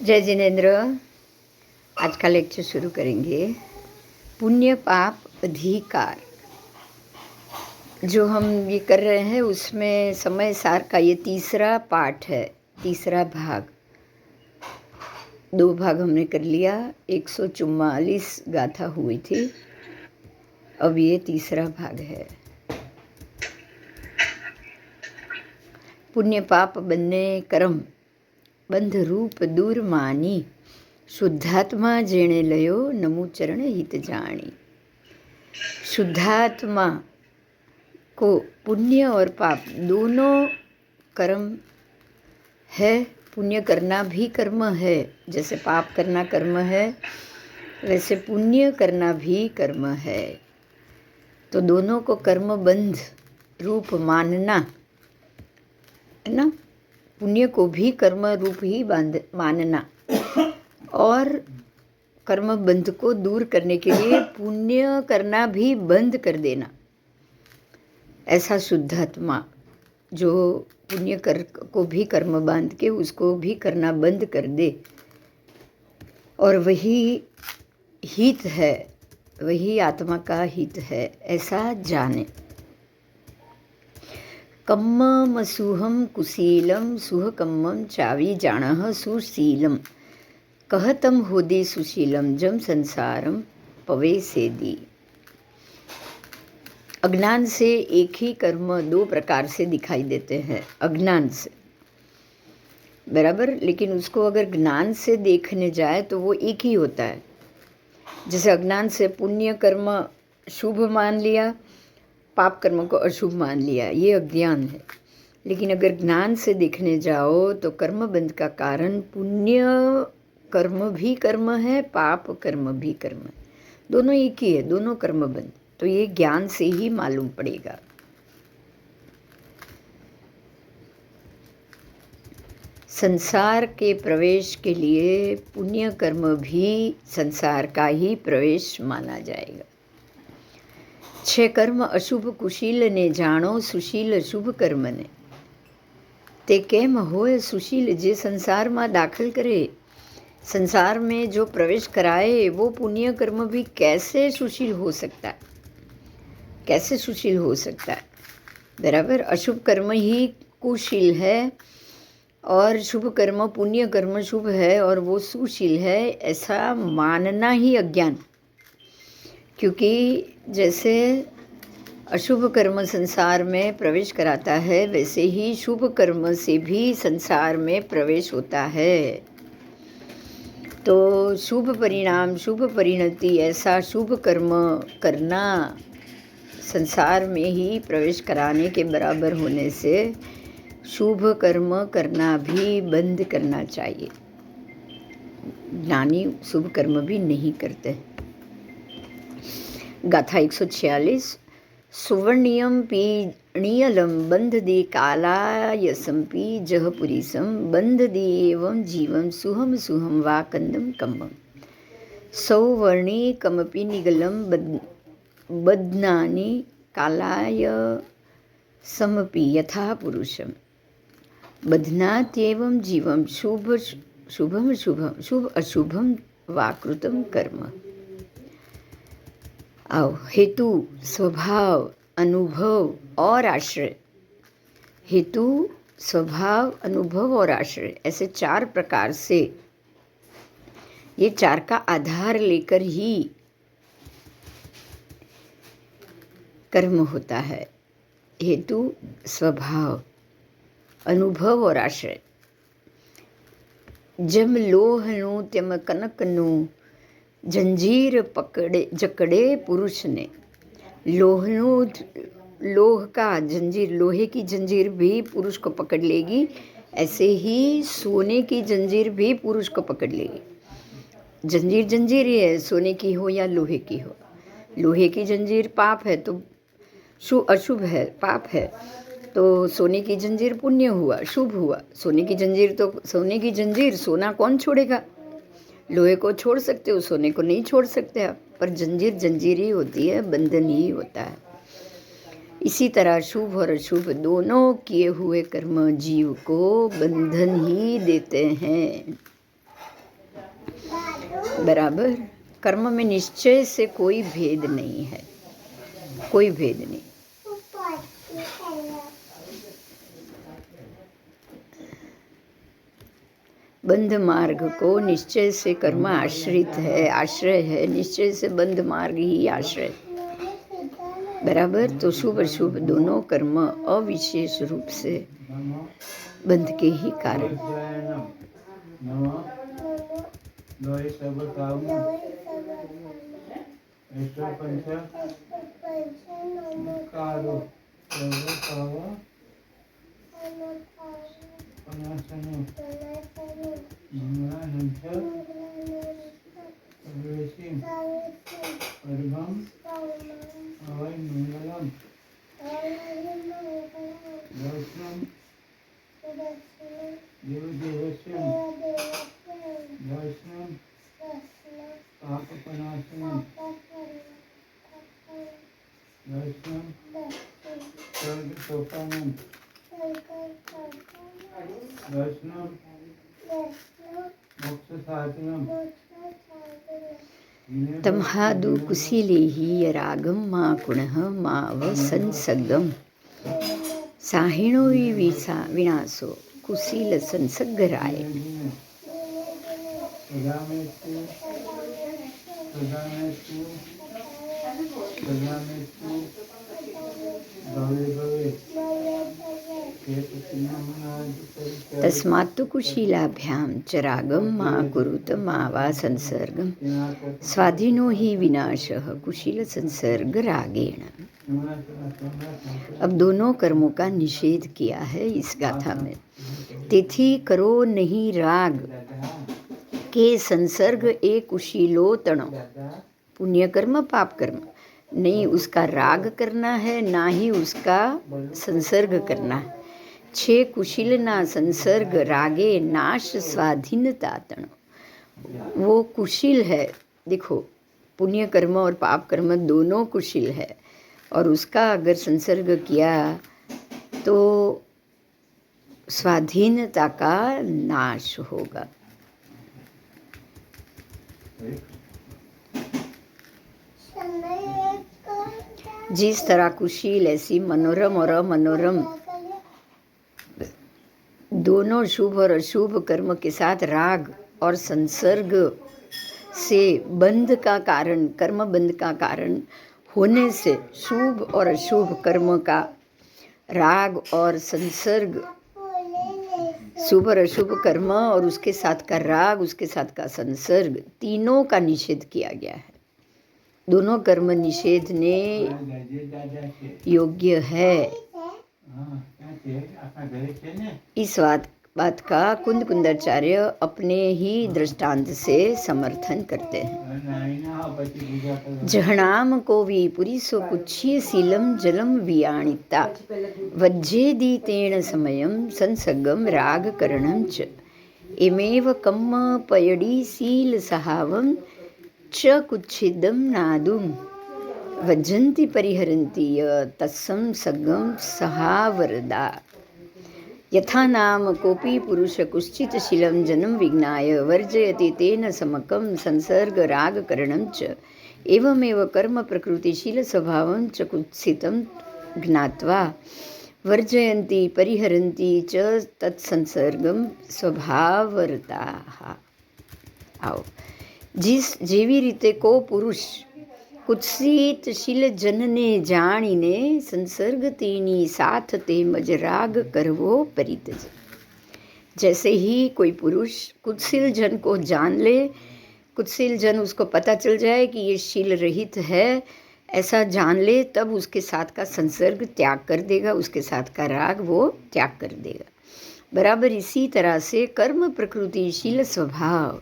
जय जिनेन्द्र। आज का लेक्चर शुरू करेंगे। पुण्य पाप अधिकार जो हम ये कर रहे हैं उसमें समय सार का ये तीसरा पाठ है, तीसरा भाग। 2 भाग हमने कर लिया, 144 गाथा हुई थी, अब ये तीसरा भाग है। पुण्य पाप बन्ने कर्म બંધ રૂપ દૂર માની શુદ્ધાત્મા જેણે લયો નમુ ચરણ હિત જાણી। शुद्धात्मा को पुण्य और पाप दोनों कर्म है। पुण्य करना भी कर्म है, जैसे पाप करना कर्म है वैसे पुण्य करना भी कर्म है। तो दोनों को कर्म बंध रूप मानना है ना। पुण्य को भी कर्म रूप ही मानना और कर्म बंध को दूर करने के लिए पुण्य करना भी बंद कर देना। ऐसा शुद्धात्मा जो पुण्य कर को भी कर्म बांध के उसको भी करना बंद कर दे और वही हित है, वही आत्मा का हित है, ऐसा जाने। कम्मम सुहम कुशीलम सुह कम्मम चावी जाणह सुशीलम कहतम होदे सुशीलम जम संसारम पवे सेदी। अज्ञान से एक ही कर्म 2 प्रकार से दिखाई देते हैं, अज्ञान से बराबर, लेकिन उसको अगर ज्ञान से देखने जाए तो वो एक ही होता है। जैसे अज्ञान से पुण्य कर्म शुभ मान लिया, पाप कर्म को अशुभ मान लिया, ये अज्ञान है। लेकिन अगर ज्ञान से देखने जाओ तो कर्म बंध का कारण पुण्य कर्म भी कर्म है, पाप कर्म भी कर्म है, दोनों एक ही है, दोनों कर्म बंध। तो ये ज्ञान से ही मालूम पड़ेगा। संसार के प्रवेश के लिए पुण्य कर्म भी संसार का ही प्रवेश माना जाएगा। 6 कर्म अशुभ कुशील ने जाणो सुशील शुभ कर्म ने। ते केम होए सुशील जे संसार में दाखिल करे। संसार में जो प्रवेश कराए वो पुण्य कर्म भी कैसे सुशील हो सकता है, कैसे सुशील हो सकता है, बराबर। अशुभ कर्म ही कुशील है और शुभ कर्म पुण्य कर्म शुभ है और वो सुशील है, ऐसा मानना ही अज्ञान। क्योंकि जैसे अशुभ कर्म संसार में प्रवेश कराता है वैसे ही शुभ कर्म से भी संसार में प्रवेश होता है। तो शुभ परिणाम शुभ परिणति ऐसा शुभ कर्म करना संसार में ही प्रवेश कराने के बराबर होने से शुभ कर्म करना भी बंद करना चाहिए। ज्ञानी शुभ कर्म भी नहीं करते। गाथा 146। सुवर्णियम पीणीयलम बंध दे कालायसम पी जह पुरीसम बंध दे एवं जीवम सुहम सुहम वा कंदम कम्बम। सौवर्णी कमपि निगलम बध्नानि कालाय समपि यथा पुरुषम बध्नात्येवं जीवम शुभ शुभम शुभम शुभ अशुभम वाकृतम कर्म। आओ हेतु स्वभाव अनुभव और आश्रय। हेतु स्वभाव अनुभव और आश्रय, ऐसे 4 प्रकार से, ये 4 का आधार लेकर ही कर्म होता है। हेतु स्वभाव अनुभव और आश्रय। जम लोहनु त्यम कनकनु जंजीर पकड़े जकड़े पुरुष ने। लोहनु लोह का जंजीर, लोहे की जंजीर भी पुरुष को पकड़ लेगी, ऐसे ही सोने की जंजीर भी पुरुष को पकड़ लेगी। जंजीर जंजीर ही है, सोने की हो या लोहे की हो। लोहे की जंजीर पाप है तो अशुभ है, पाप है, तो सोने की जंजीर पुण्य हुआ, शुभ हुआ। सोने की जंजीर तो सोने की जंजीर, सोना कौन छोड़ेगा। लोहे को छोड़ सकते हो, सोने को नहीं छोड़ सकते आप, पर जंजीर जंजीर ही होती है, बंधन ही होता है। इसी तरह शुभ और अशुभ दोनों किए हुए कर्म जीव को बंधन ही देते हैं। बराबर। कर्म में निश्चय से कोई भेद नहीं है, कोई भेद नहीं। बंध मार्ग को निश्चय से कर्म आश्रित है, आश्रय है, निश्चय से बंध मार्ग ही आश्रय। बराबर। तो शुभ अशुभ दोनों कर्म अविशेष रूप से बंध के ही कारण। तमहादु कुशीले रागम मा कुणः माव संसर्गम साहिणो विनाशो कुशील संसर्गराय। तस्मात्तु कुशीलाभ्यां च रागम मा कुरुत मा वा संसर्गम स्वाधीनो ही विनाशः कुशील संसर्ग रागेण। अब दोनों कर्मों का निषेध किया है इस गाथा में। तिथि करो नहीं राग के संसर्ग ए कुशीलो तणो। पुण्य कर्म पाप कर्म नहीं उसका राग करना है, ना ही उसका संसर्ग करना है। छे कुशील ना संसर्ग रागे नाश स्वाधीनता तण। वो कुशील है, देखो पुण्य कर्म और पाप कर्म दोनों कुशील है, और उसका अगर संसर्ग किया तो स्वाधीनता का नाश होगा। जिस तरह कुशील ऐसी मनोरम और अमनोरम दोनों शुभ और अशुभ कर्म के साथ राग और संसर्ग से बंध का कारण, कर्म बंध का कारण होने से शुभ और अशुभ कर्म का राग और संसर्ग, शुभ और अशुभ कर्म और उसके साथ का राग, उसके साथ का संसर्ग, तीनों का निषेध किया गया है। दोनों कर्म निषेध ने योग्य है। इस बात का कुंद कुंदाचार्य अपने ही दृष्टांत से समर्थन करते हैं। जहनाम को विपुरी सो कुच्छ्य शीलम जलम वियाणिता वज्जेदी तेण समयम संसर्गम राग करणं च इमेव कम्म पयडी शील सहावम च कुच्छिदम नादुम वज्जन्ति परिहरन्ति तत्सं सगम सहावरदा। यथा नाम कोपि पुरुष कुश्चित् शीलं जनं विज्ञाय वर्जयति तेन समकं संसर्ग राग करणं च एवमेव कर्म प्रकृति शील स्वभावं च कुत्सितं ज्ञात्वा वर्जयन्ति परिहरन्ति च तत्संसर्गम स्वभावरताः। आओ જેવી રીતે કો પુરુષ કુત્સિત શીલ જનને જાણીને સંસર્ગ તેની સાથ તેમજ રાગ કરવો પરિતજ। जैसे ही कोई पुरुष कुत्सिल जन को जान ले, कुत्सिल जन उसको पता चल जाए कि ये शील रहित है, ऐसा जान ले, तब उसके साथ का संसर्ग त्याग कर देगा, उसके साथ का राग वो त्याग कर देगा। बराबर इसी तरह से कर्म प्रकृति शील स्वभाव,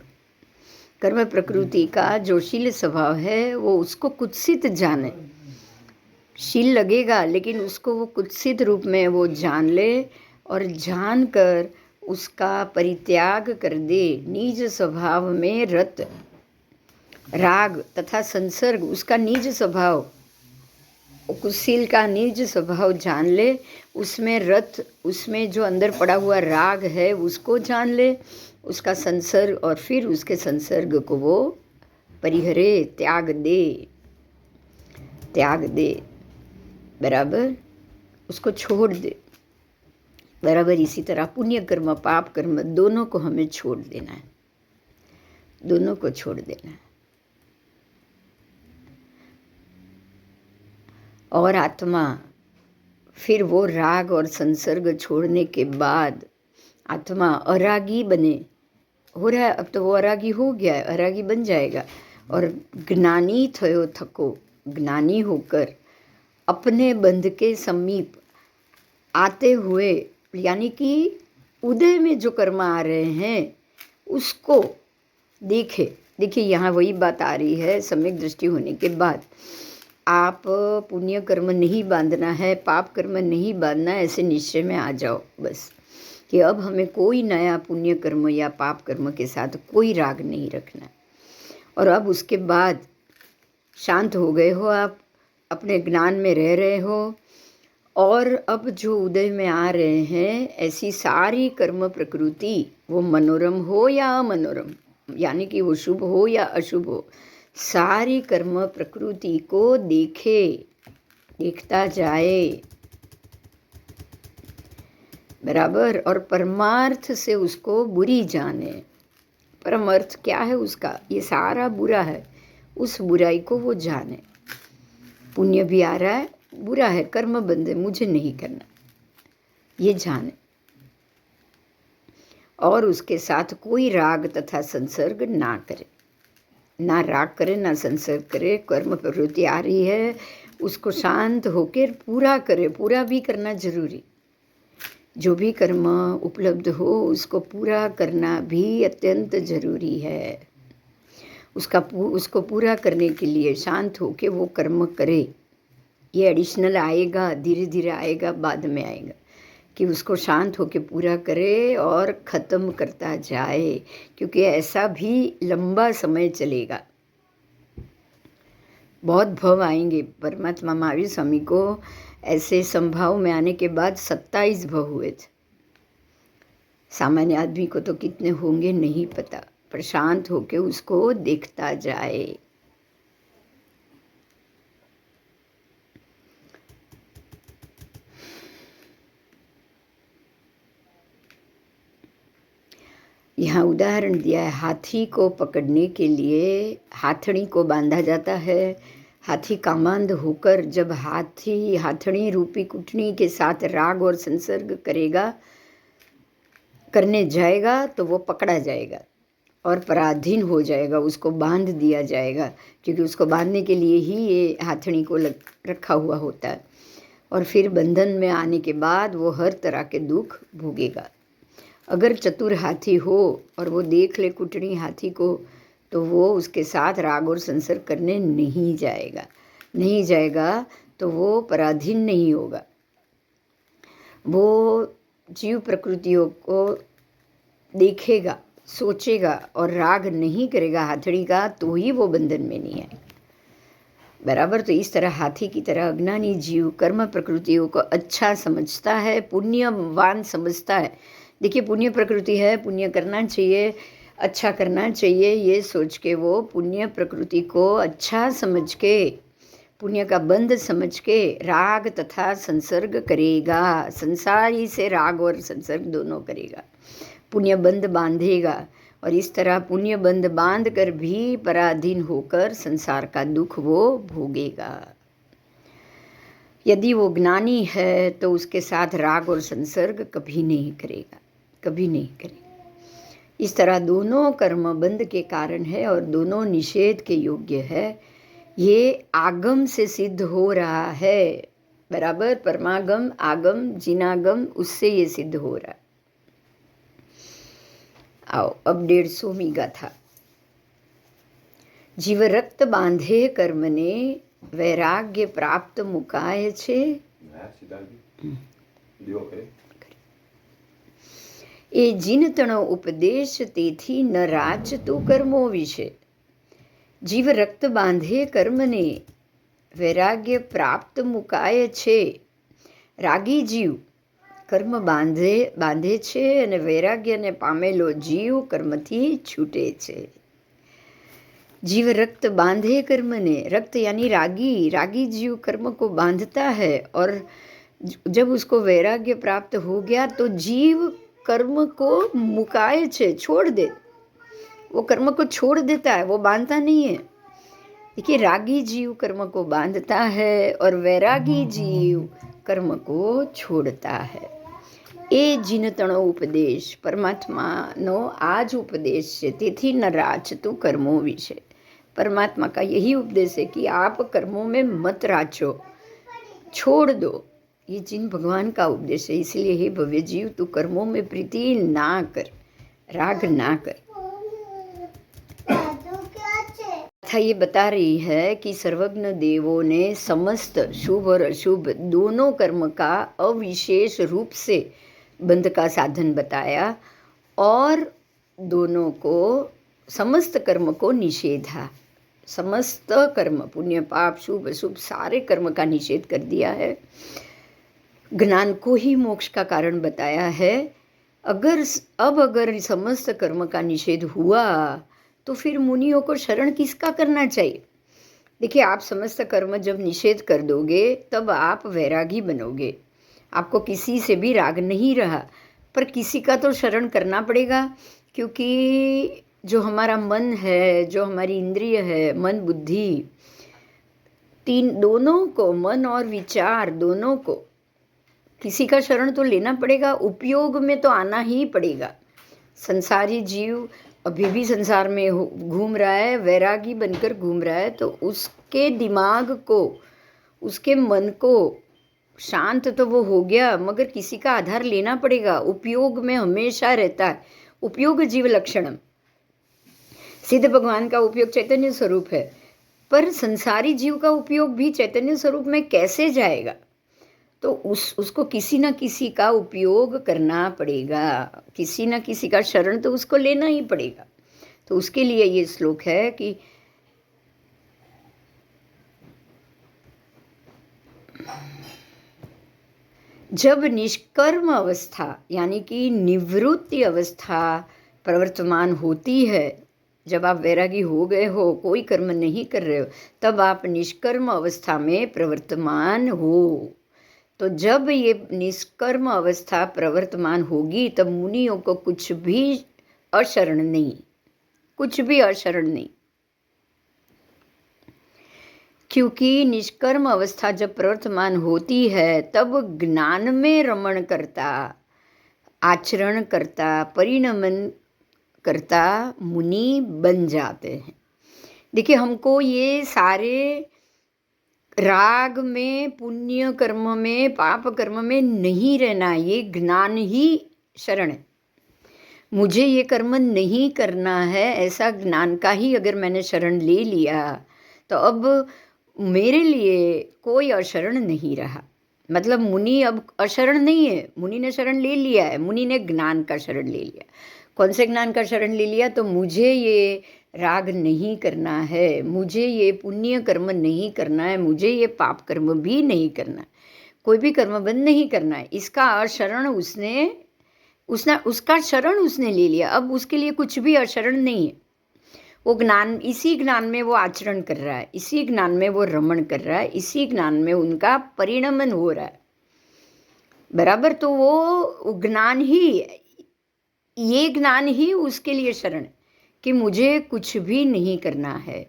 कर्म प्रकृति का जो शील स्वभाव है वो उसको कुत्सित जाने। शील लगेगा लेकिन उसको वो कुत्सित रूप में वो जान ले और जानकर उसका परित्याग कर दे। निज स्वभाव में रत राग तथा संसर्ग, उसका निज स्वभाव, कुशील का निज स्वभाव जान ले, उसमें रत, उसमें जो अंदर पड़ा हुआ राग है उसको जान ले, उसका संसर्ग, और फिर उसके संसर्ग को वो परिहरे, त्याग दे, बराबर, उसको छोड़ दे। बराबर इसी तरह पुण्य कर्म पाप कर्म दोनों को हमें छोड़ देना है, दोनों को छोड़ देना है। और आत्मा फिर वो राग और संसर्ग छोड़ने के बाद आत्मा अरागी बने, हो रहा है, अब तो वो अरागी हो गया है, अरागी बन जाएगा। और ज्ञानी थयो थको, ज्ञानी होकर अपने बंध के समीप आते हुए, यानी कि उदय में जो कर्म आ रहे हैं उसको देखिए यहाँ वही बात आ रही है। सम्यक दृष्टि होने के बाद आप पुण्य कर्म नहीं बांधना है, पाप कर्म नहीं बांधना है, ऐसे निश्चय में आ जाओ बस कि अब हमें कोई नया पुण्य कर्म या पाप कर्म के साथ कोई राग नहीं रखना। और अब उसके बाद शांत हो गए हो, आप अपने ज्ञान में रह रहे हो, और अब जो उदय में आ रहे हैं ऐसी सारी कर्म प्रकृति, वो मनोरम हो या अमनोरम, यानी कि वो शुभ हो या अशुभ हो, सारी कर्म प्रकृति को देखता जाए, बराबर, और परमार्थ से उसको बुरी जाने। परमार्थ क्या है उसका? ये सारा बुरा है, उस बुराई को वो जाने। पुण्य भी आ रहा है, बुरा है, कर्म बंद है, मुझे नहीं करना, ये जाने। और उसके साथ कोई राग तथा संसर्ग ना करे, ना राग करे ना संसर्ग करे। कर्म प्रवृत्ति आ रही है उसको शांत होकर पूरा करे, पूरा भी करना जरूरी। जो भी कर्म उपलब्ध हो उसको पूरा करना भी अत्यंत जरूरी है। उसको पूरा करने के लिए शांत होके वो कर्म करे। ये एडिशनल आएगा, धीरे धीरे आएगा, बाद में आएगा कि उसको शांत होके पूरा करे और ख़त्म करता जाए, क्योंकि ऐसा भी लंबा समय चलेगा। बहुत भव आएंगे। परमात्मा महावीर स्वामी को ऐसे संभाव में आने के बाद 27 भव हुए थे। सामान्य आदमी को तो कितने होंगे नहीं पता, पर शांत होके उसको देखता जाए। यहाँ उदाहरण दिया है, हाथी को पकड़ने के लिए हाथड़ी को बांधा जाता है। हाथी कामांध होकर जब हाथड़ी रूपी कुटनी के साथ राग और संसर्ग करने जाएगा तो वो पकड़ा जाएगा और पराधीन हो जाएगा, उसको बांध दिया जाएगा, क्योंकि उसको बांधने के लिए ही ये हाथड़ी को रखा हुआ होता है। और फिर बंधन में आने के बाद वो हर तरह के दुख भोगेगा। अगर चतुर हाथी हो और वो देख ले कुटनी हाथी को, तो वो उसके साथ राग और संसर्ग करने नहीं जाएगा, तो वो पराधीन नहीं होगा। वो जीव प्रकृतियों को देखेगा, सोचेगा और राग नहीं करेगा हाथड़ी का, तो ही वो बंधन में नहीं आएगा, बराबर। तो इस तरह हाथी की तरह अज्ञानी जीव कर्म प्रकृतियों को अच्छा समझता है, पुण्यवान समझता है। देखिए, पुण्य प्रकृति है, पुण्य करना चाहिए, अच्छा करना चाहिए, ये सोच के वो पुण्य प्रकृति को अच्छा समझ के, पुण्य का बंध समझ के राग तथा संसर्ग करेगा। संसारी से राग और संसर्ग दोनों करेगा, पुण्य बंध बांधेगा। और इस तरह पुण्य बंध बांध कर भी पराधीन होकर संसार का दुख वो भोगेगा। यदि वो ज्ञानी है तो उसके साथ राग और संसर्ग कभी नहीं करेगा। इस तरह दोनों कर्म बंध के कारण है और दोनों निषेध के योग्य है। ये आगम से सिद्ध हो रहा है, बराबर। परमागम, आगम, जिनागम, उससे ये सिद्ध हो रहा है। आओ अब 150वीं गाथा। जीव रक्त बांधे कर्मने वैराग्य प्राप्त मुकाय छे। ए जिन तणो उपदेश तेथी न राच तो कर्मो विषे। जीव रक्त बांधे कर्मने वैराग्य प्राप्त मुकाय छे। રાગી જીવ કર્મ બાંધે છે અને વૈરાગ્યને પામેલો જીવ કર્મથી છૂટે છે. जीव रक्त बांधे कर्म ने, रक्त यानी रागी, रागी जीव कर्म को बांधता है, और जब उसको वैराग्य प्राप्त हो गया तो जीव कर्म को मुकाय छे, छोड़ दे, वो कर्म को छोड़ देता है, वो बांधता नहीं है। देखिए, रागी जीव कर्म को बांधता है और वैरागी जीव कर्म को छोड़ता है। એ જીનતણો ઉપદેશ परमात्माનો आज उपदेश है। તેથી न राचतु कर्मों विषय। परमात्मा का यही उपदेश है कि आप कर्मों में मत राचो, छोड़ दो। ये जिन भगवान का उपदेश है। इसलिए हे भव्य जीव, तू कर्मों में प्रीति ना कर, राग ना कर। कथा ये बता रही है कि सर्वज्ञ देवों ने समस्त शुभ और अशुभ दोनों कर्म का अविशेष रूप से बंध का साधन बताया, और दोनों को, समस्त कर्म को निषेधा। समस्त कर्म, पुण्य पाप शुभ अशुभ सारे कर्म का निषेध कर दिया है। ज्ञान को ही मोक्ष का कारण बताया है। अगर समस्त कर्म का निषेध हुआ तो फिर मुनियों को शरण किसका करना चाहिए? देखिए, आप समस्त कर्म जब निषेध कर दोगे तब आप वैरागी बनोगे। आपको किसी से भी राग नहीं रहा, पर किसी का तो शरण करना पड़ेगा, क्योंकि जो हमारा मन है, जो हमारी इंद्रिय है, मन बुद्धि, दोनों को, मन और विचार दोनों को किसी का शरण तो लेना पड़ेगा, उपयोग में तो आना ही पड़ेगा। संसारी जीव अभी भी संसार में घूम रहा है, वैरागी बनकर घूम रहा है, तो उसके दिमाग को, उसके मन को शांत तो वो हो गया, मगर किसी का आधार लेना पड़ेगा। उपयोग में हमेशा रहता है। उपयोग जीव लक्षणम, सिद्ध भगवान का उपयोग चैतन्य स्वरूप है, पर संसारी जीव का उपयोग भी चैतन्य स्वरूप में कैसे जाएगा? तो उसको किसी न किसी का उपयोग करना पड़ेगा, किसी न किसी का शरण तो उसको लेना ही पड़ेगा। तो उसके लिए ये श्लोक है कि जब निष्कर्म अवस्था यानी कि निवृत्ति अवस्था प्रवर्तमान होती है, जब आप वैरागी हो गए हो, कोई कर्म नहीं कर रहे हो, तब आप निष्कर्म अवस्था में प्रवर्तमान हो। तो जब ये निष्कर्म अवस्था प्रवर्तमान होगी तब मुनियों को कुछ भी अशरण नहीं, कुछ भी अशरण नहीं, क्योंकि निष्कर्म अवस्था जब प्रवर्तमान होती है तब ज्ञान में रमण करता, आचरण करता, परिणमन करता मुनि बन जाते हैं। देखिए, हमको ये सारे राग में, पुण्य कर्म में, पाप कर्म में नहीं रहना, ये ज्ञान ही शरण है। मुझे ये कर्म नहीं करना है, ऐसा ज्ञान का ही अगर मैंने शरण ले लिया तो अब मेरे लिए कोई अशरण नहीं रहा। मतलब मुनि अब अशरण नहीं है, मुनि ने शरण ले लिया है, मुनि ने ज्ञान का शरण ले लिया। कौन से ज्ञान का शरण ले लिया? तो मुझे ये राग नहीं करना है, मुझे ये पुण्य कर्म नहीं करना है, मुझे ये पाप कर्म भी नहीं करना है, कोई भी कर्म बंद नहीं करना है। इसका अशरण उसका शरण उसने ले लिया। अब उसके लिए कुछ भी अशरण नहीं है। वो ज्ञान, इसी ज्ञान में वो आचरण कर रहा है, इसी ज्ञान में वो रमण कर रहा है, इसी ज्ञान में उनका परिणमन हो रहा है। बराबर। तो वो ज्ञान ही, ये ज्ञान ही उसके लिए शरण है कि मुझे कुछ भी नहीं करना है।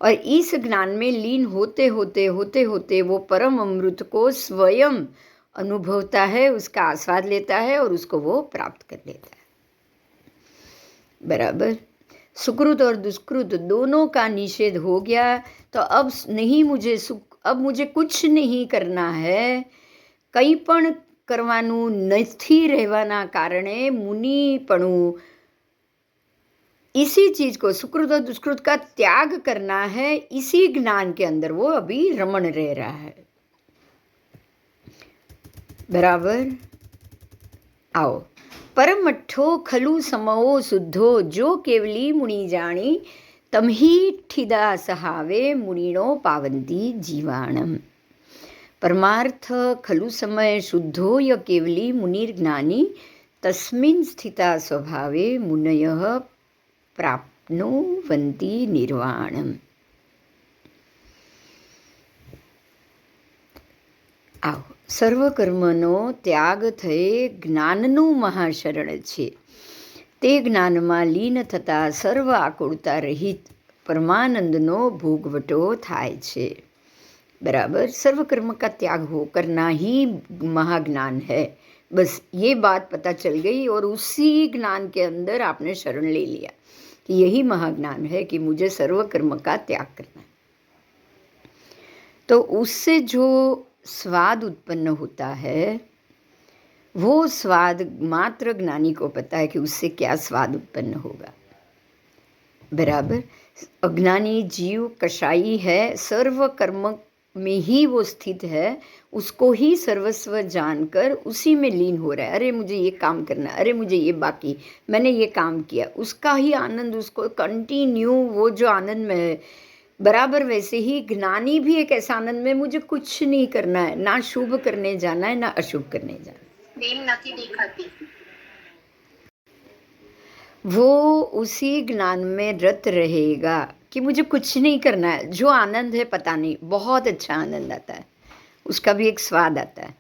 और इस ज्ञान में लीन होते होते वो परम अमृत को स्वयं अनुभवता है, उसका आस्वाद लेता है और उसको वो प्राप्त कर लेता है। बराबर। सुकृत और दुष्कृत दोनों का निषेध हो गया, तो अब नहीं मुझे अब मुझे कुछ नहीं करना है, કંઈ પણ કરવાનું નથી રહેવાના કારણે मुनिपणु, इसी चीज को, सुकृत और दुष्कृत का त्याग करना है, इसी ज्ञान के अंदर वो अभी रमण रह रहा है। बराबर। आओ। परमठो खलु समो शुद्धो, जो केवली मुनि जाणी तमही ठिदा सहावे मुनिनो पावंती जीवाणम। परमार्थ खलु समय शुद्धो य केवली मुनिर्ज्ञानी तस्मिन् स्थिता स्वभावे मुनयः प्राप्नुवन्ति निर्वाणम्। આવો સર્વ કર્મનો ત્યાગ થયે જ્ઞાનનું મહાશરણ છે. તે જ્ઞાનમાં લીન થતાં સર્વ આકુળતા રહિત परमानंदनो भोगवटो थाय छे। बराबर, सर्व कर्म का त्याग हो करना ही महाज्ञान है। बस ये बात पता चल गई और उसी ज्ञान के अंदर आपने शरण ले लिया कि यही महाज्ञान है कि मुझे सर्व कर्म का त्याग करना है। तो उससे जो स्वाद उत्पन्न होता है वो स्वाद मात्र ज्ञानी को पता है कि उससे क्या स्वाद उत्पन्न होगा। बराबर, अज्ञानी जीव कषाई है, सर्व कर्म में ही वो स्थित है, उसको ही सर्वस्व जानकर उसी में लीन हो रहा है। अरे मुझे ये काम करना, अरे मुझे ये बाकी, मैंने ये काम किया, उसका ही आनंद उसको कंटिन्यू, वो जो आनंद में है। बराबर वैसे ही ज्ञानी भी एक ऐसा आनंद में, मुझे कुछ नहीं करना है, ना शुभ करने जाना है ना अशुभ करने जाना है, वो उसी ज्ञान में रत रहेगा कि मुझे कुछ नहीं करना है। जो आनंद है पता नहीं, बहुत अच्छा आनंद आता है, उसका भी एक स्वाद आता है।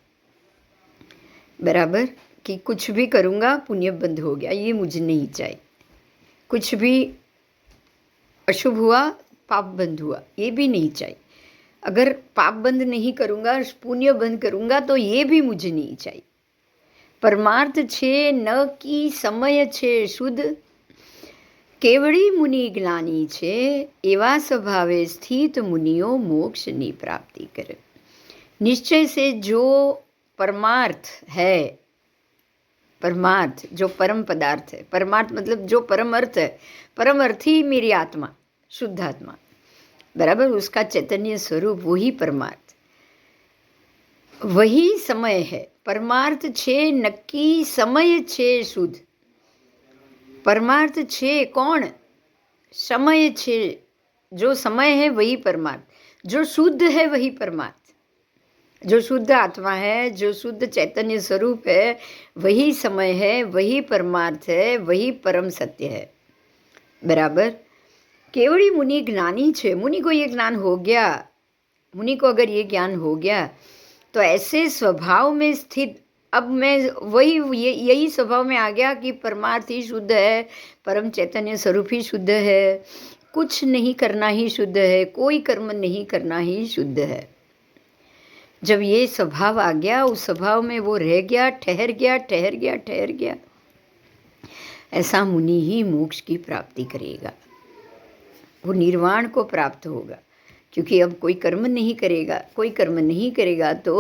बराबर, कि कुछ भी करूँगा पुण्य बंद हो गया, ये मुझे नहीं चाहिए। कुछ भी अशुभ हुआ, पाप बंद हुआ, ये भी नहीं चाहिए। अगर पाप बंद नहीं करूँगा, पुण्य बंद करूँगा तो ये भी मुझे नहीं चाहिए। परमार्थ छे न कि समय छे शुद्ध, केवड़ी मुनि ज्ञानी छे, एवा स्वभावे स्थित मुनियो मोक्षनी प्राप्ति करे। निश्चय से जो परमार्थ है, परमार्थ जो परम पदार्थ है, परमार्थ मतलब जो परम अर्थ है, परम अर्थ ही मेरी आत्मा, शुद्ध आत्मा। बराबर, उसका चैतन्य स्वरूप वही परमार्थ, वही समय है। परमार्थ छे नक्की, समय छे शुद्ध। परमार्थ छे कौन? समय छे, जो समय है वही परमार्थ, जो शुद्ध है वही परमार्थ, जो शुद्ध आत्मा है, जो शुद्ध चैतन्य स्वरूप है वही समय है, वही परमार्थ है, वही परम सत्य है। बराबर, केवड़ी मुनि ज्ञानी छे। मुनि को ये ज्ञान हो गया, मुनि को अगर ये ज्ञान हो गया तो ऐसे स्वभाव में स्थित, अब मैं यही स्वभाव में आ गया कि परमार्थ ही शुद्ध है, परम चैतन्य स्वरूप ही शुद्ध है, कुछ नहीं करना ही शुद्ध है, कोई कर्म नहीं करना ही शुद्ध है। जब ये स्वभाव आ गया, उस स्वभाव में वो रह गया, ठहर गया, ठहर गया, ठहर गया, ऐसा मुनि ही मोक्ष की प्राप्ति करेगा, वो निर्वाण को प्राप्त होगा। क्योंकि अब कोई कर्म नहीं करेगा, कोई कर्म नहीं करेगा तो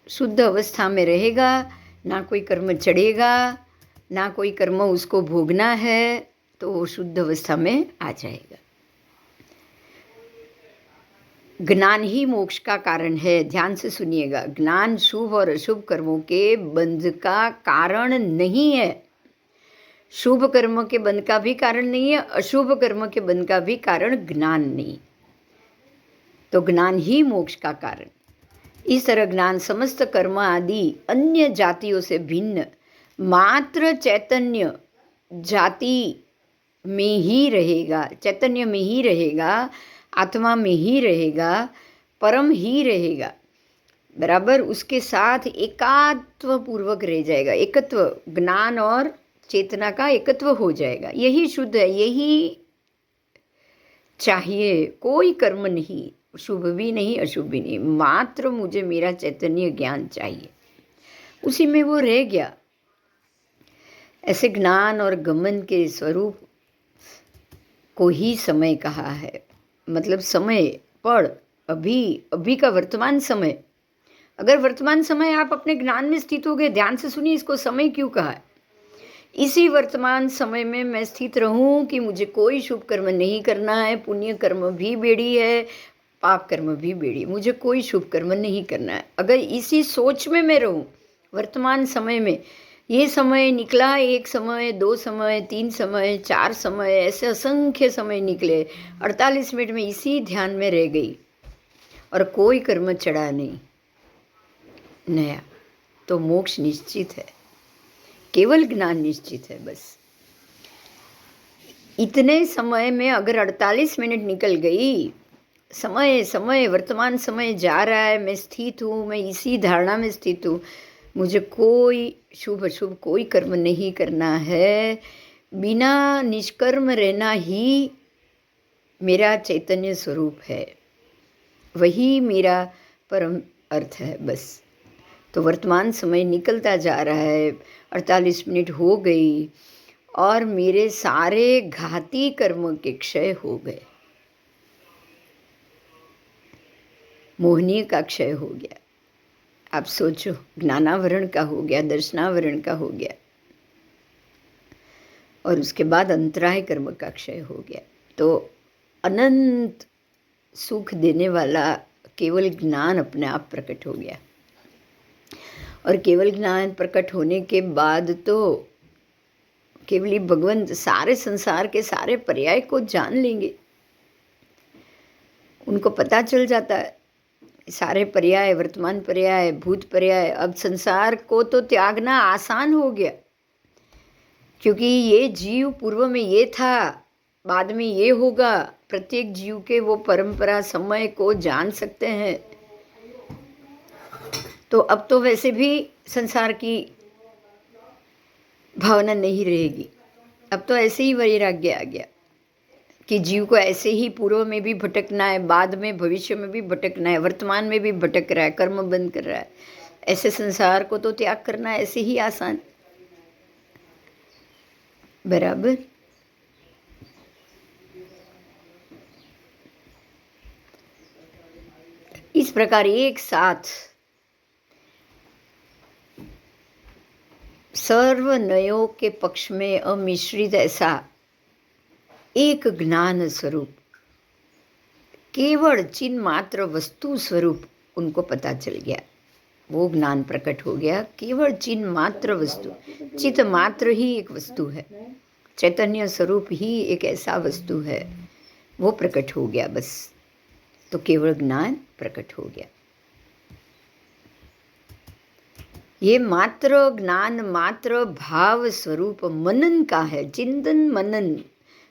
शुद्ध अवस्था में रहेगा, ना कोई कर्म चढ़ेगा, ना कोई कर्म उसको भोगना है, तो वो शुद्ध अवस्था में आ जाएगा। ज्ञान ही मोक्ष का कारण है। ध्यान से सुनिएगा, ज्ञान शुभ और अशुभ कर्मों के बंध का कारण नहीं है। शुभ कर्म के बंध का भी कारण नहीं है, अशुभ कर्म के बंध का भी कारण ज्ञान नहीं। तो ज्ञान ही मोक्ष का कारण। इस तरह ज्ञान समस्त कर्म आदि अन्य जातियों से भिन्न मात्र चैतन्य जाति में ही रहेगा, चैतन्य में ही रहेगा, आत्मा में ही रहेगा, परम ही रहेगा। बराबर, उसके साथ एकात्व पूर्वक रह जाएगा, एकत्व, ज्ञान और चेतना का एकत्व हो जाएगा। यही शुद्ध है, यही चाहिए। कोई कर्म नहीं, शुभ भी नहीं अशुभ भी नहीं, मात्र मुझे मेरा चैतन्य ज्ञान चाहिए, उसी में वो रह गया। ऐसे ज्ञान और गमन के स्वरूप को ही समय कहा है। मतलब समय, पढ़, अभी का वर्तमान समय। अगर वर्तमान समय आप अपने ज्ञान में स्थित हो गए, ध्यान से सुनिए, इसको समय क्यों कहा है। इसी वर्तमान समय में मैं स्थित रहूं कि मुझे कोई शुभ कर्म नहीं करना है, पुण्य कर्म भी बेड़ी है, पाप कर्म भी बेड़ी, मुझे कोई शुभ कर्म नहीं करना है। अगर इसी सोच में मैं रहूं वर्तमान समय में, ये समय निकला, एक समय, दो समय, तीन समय, चार समय, ऐसे असंख्य समय निकले, 48 मिनट में इसी ध्यान में रह गई और कोई कर्म चढ़ा नहीं नया, तो मोक्ष निश्चित है, केवल ज्ञान निश्चित है। बस इतने समय में अगर 48 मिनट निकल गई, समय समय वर्तमान समय जा रहा है, मैं स्थित हूँ, मैं इसी धारणा में स्थित हूँ, मुझे कोई शुभ अशुभ कोई कर्म नहीं करना है, बिना निष्कर्म रहना ही मेरा चैतन्य स्वरूप है, वही मेरा परम अर्थ है बस। तो वर्तमान समय निकलता जा रहा है, 48 मिनट हो गई और मेरे सारे घाती कर्म के क्षय हो गए, मोहनीय का क्षय हो गया। आप सोचो, ज्ञानावरण का हो गया, दर्शनावरण का हो गया, और उसके बाद अंतराय कर्म का क्षय हो गया। तो अनंत सुख देने वाला केवल ज्ञान अपने आप प्रकट हो गया, और केवल ज्ञान प्रकट होने के बाद तो केवली भगवंत सारे संसार के सारे पर्याय को जान लेंगे, उनको पता चल जाता है सारे पर्याय, वर्तमान पर्याय, भूत पर्याय। अब संसार को तो त्यागना आसान हो गया, क्योंकि ये जीव पूर्व में ये था, बाद में ये होगा। प्रत्येक जीव के वो परंपरा समय को जान सकते हैं। तो अब तो वैसे भी संसार की भावना नहीं रहेगी, अब तो ऐसे ही वैराग्य आ गया कि जीव को ऐसे ही पूर्व में भी भटकना है, बाद में भविष्य में भी भटकना है, वर्तमान में भी भटक रहा है, कर्म बंद कर रहा है। ऐसे संसार को तो त्याग करना ऐसे ही आसान, बराबर। इस प्रकार एक साथ सर्व नयों के पक्ष में अमिश्रित ऐसा एक ज्ञान स्वरूप, केवल चिन्ह मात्र वस्तु स्वरूप उनको पता चल गया। वो ज्ञान प्रकट हो गया, केवल चिन्ह मात्र वस्तु, चित मात्र ही एक वस्तु है, चैतन्य स्वरूप ही एक ऐसा वस्तु है, वो प्रकट हो गया बस। तो केवल ज्ञान प्रकट हो गया। ये मात्र ज्ञान मात्र भाव स्वरूप मनन का है, चिंतन मनन,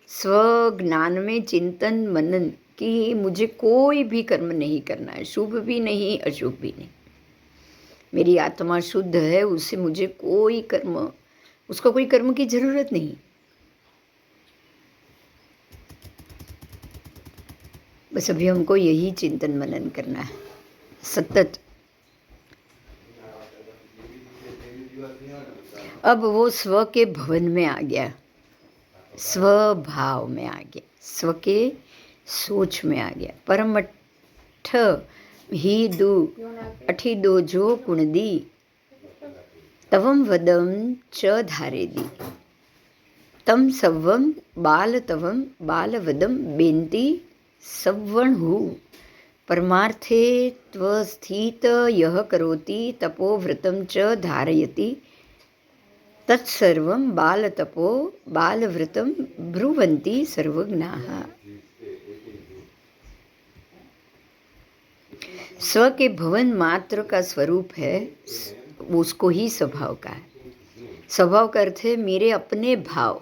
स्व ज्ञान में चिंतन मनन कि मुझे कोई भी कर्म नहीं करना है, शुभ भी नहीं अशुभ भी नहीं, मेरी आत्मा शुद्ध है, उससे मुझे कोई कर्म, उसको कोई कर्म की जरूरत नहीं। बस अभी हमको यही चिंतन मनन करना है सतत। अब वो स्व के भवन में आ गया, स्वभाव में आ गया, स्व के सोच में आ गया। परमठ ही दु अठी दो जो कुण दी, तवम वदम च धारे दी, तम सवम बाल तवम बाल वदम बेनती सवण हु, परमार्थे त्वस्थित यह करोति तपोव्रतम च धारयति, तत्सर्वं बालतपो बालव्रतम ब्रुवन्ति सर्वज्ञाः। स्व के भवन मात्र का स्वरूप है, उसको ही स्वभाव का है। स्वभाव का अर्थ है मेरे अपने भाव,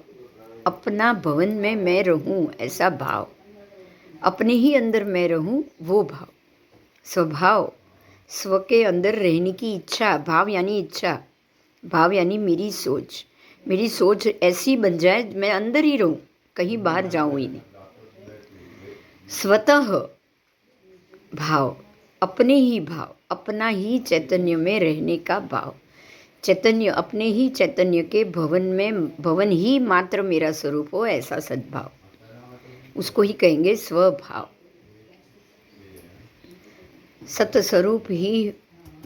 अपना भवन में मैं रहूं ऐसा भाव, अपने ही अंदर मैं रहूं वो भाव। स्वभाव, स्व के अंदर रहने की इच्छा, भाव यानी इच्छा, भाव यानी मेरी सोच ऐसी बन जाए मैं अंदर ही रहूं, कहीं बाहर जाऊं ही नहीं। स्वतः भाव, अपने ही भाव, अपना ही चैतन्य में रहने का भाव, चैतन्य अपने ही चैतन्य के भवन में, भवन ही मात्र मेरा स्वरूप हो ऐसा सद्भाव, उसको ही कहेंगे स्वभाव। सतस्वरूप ही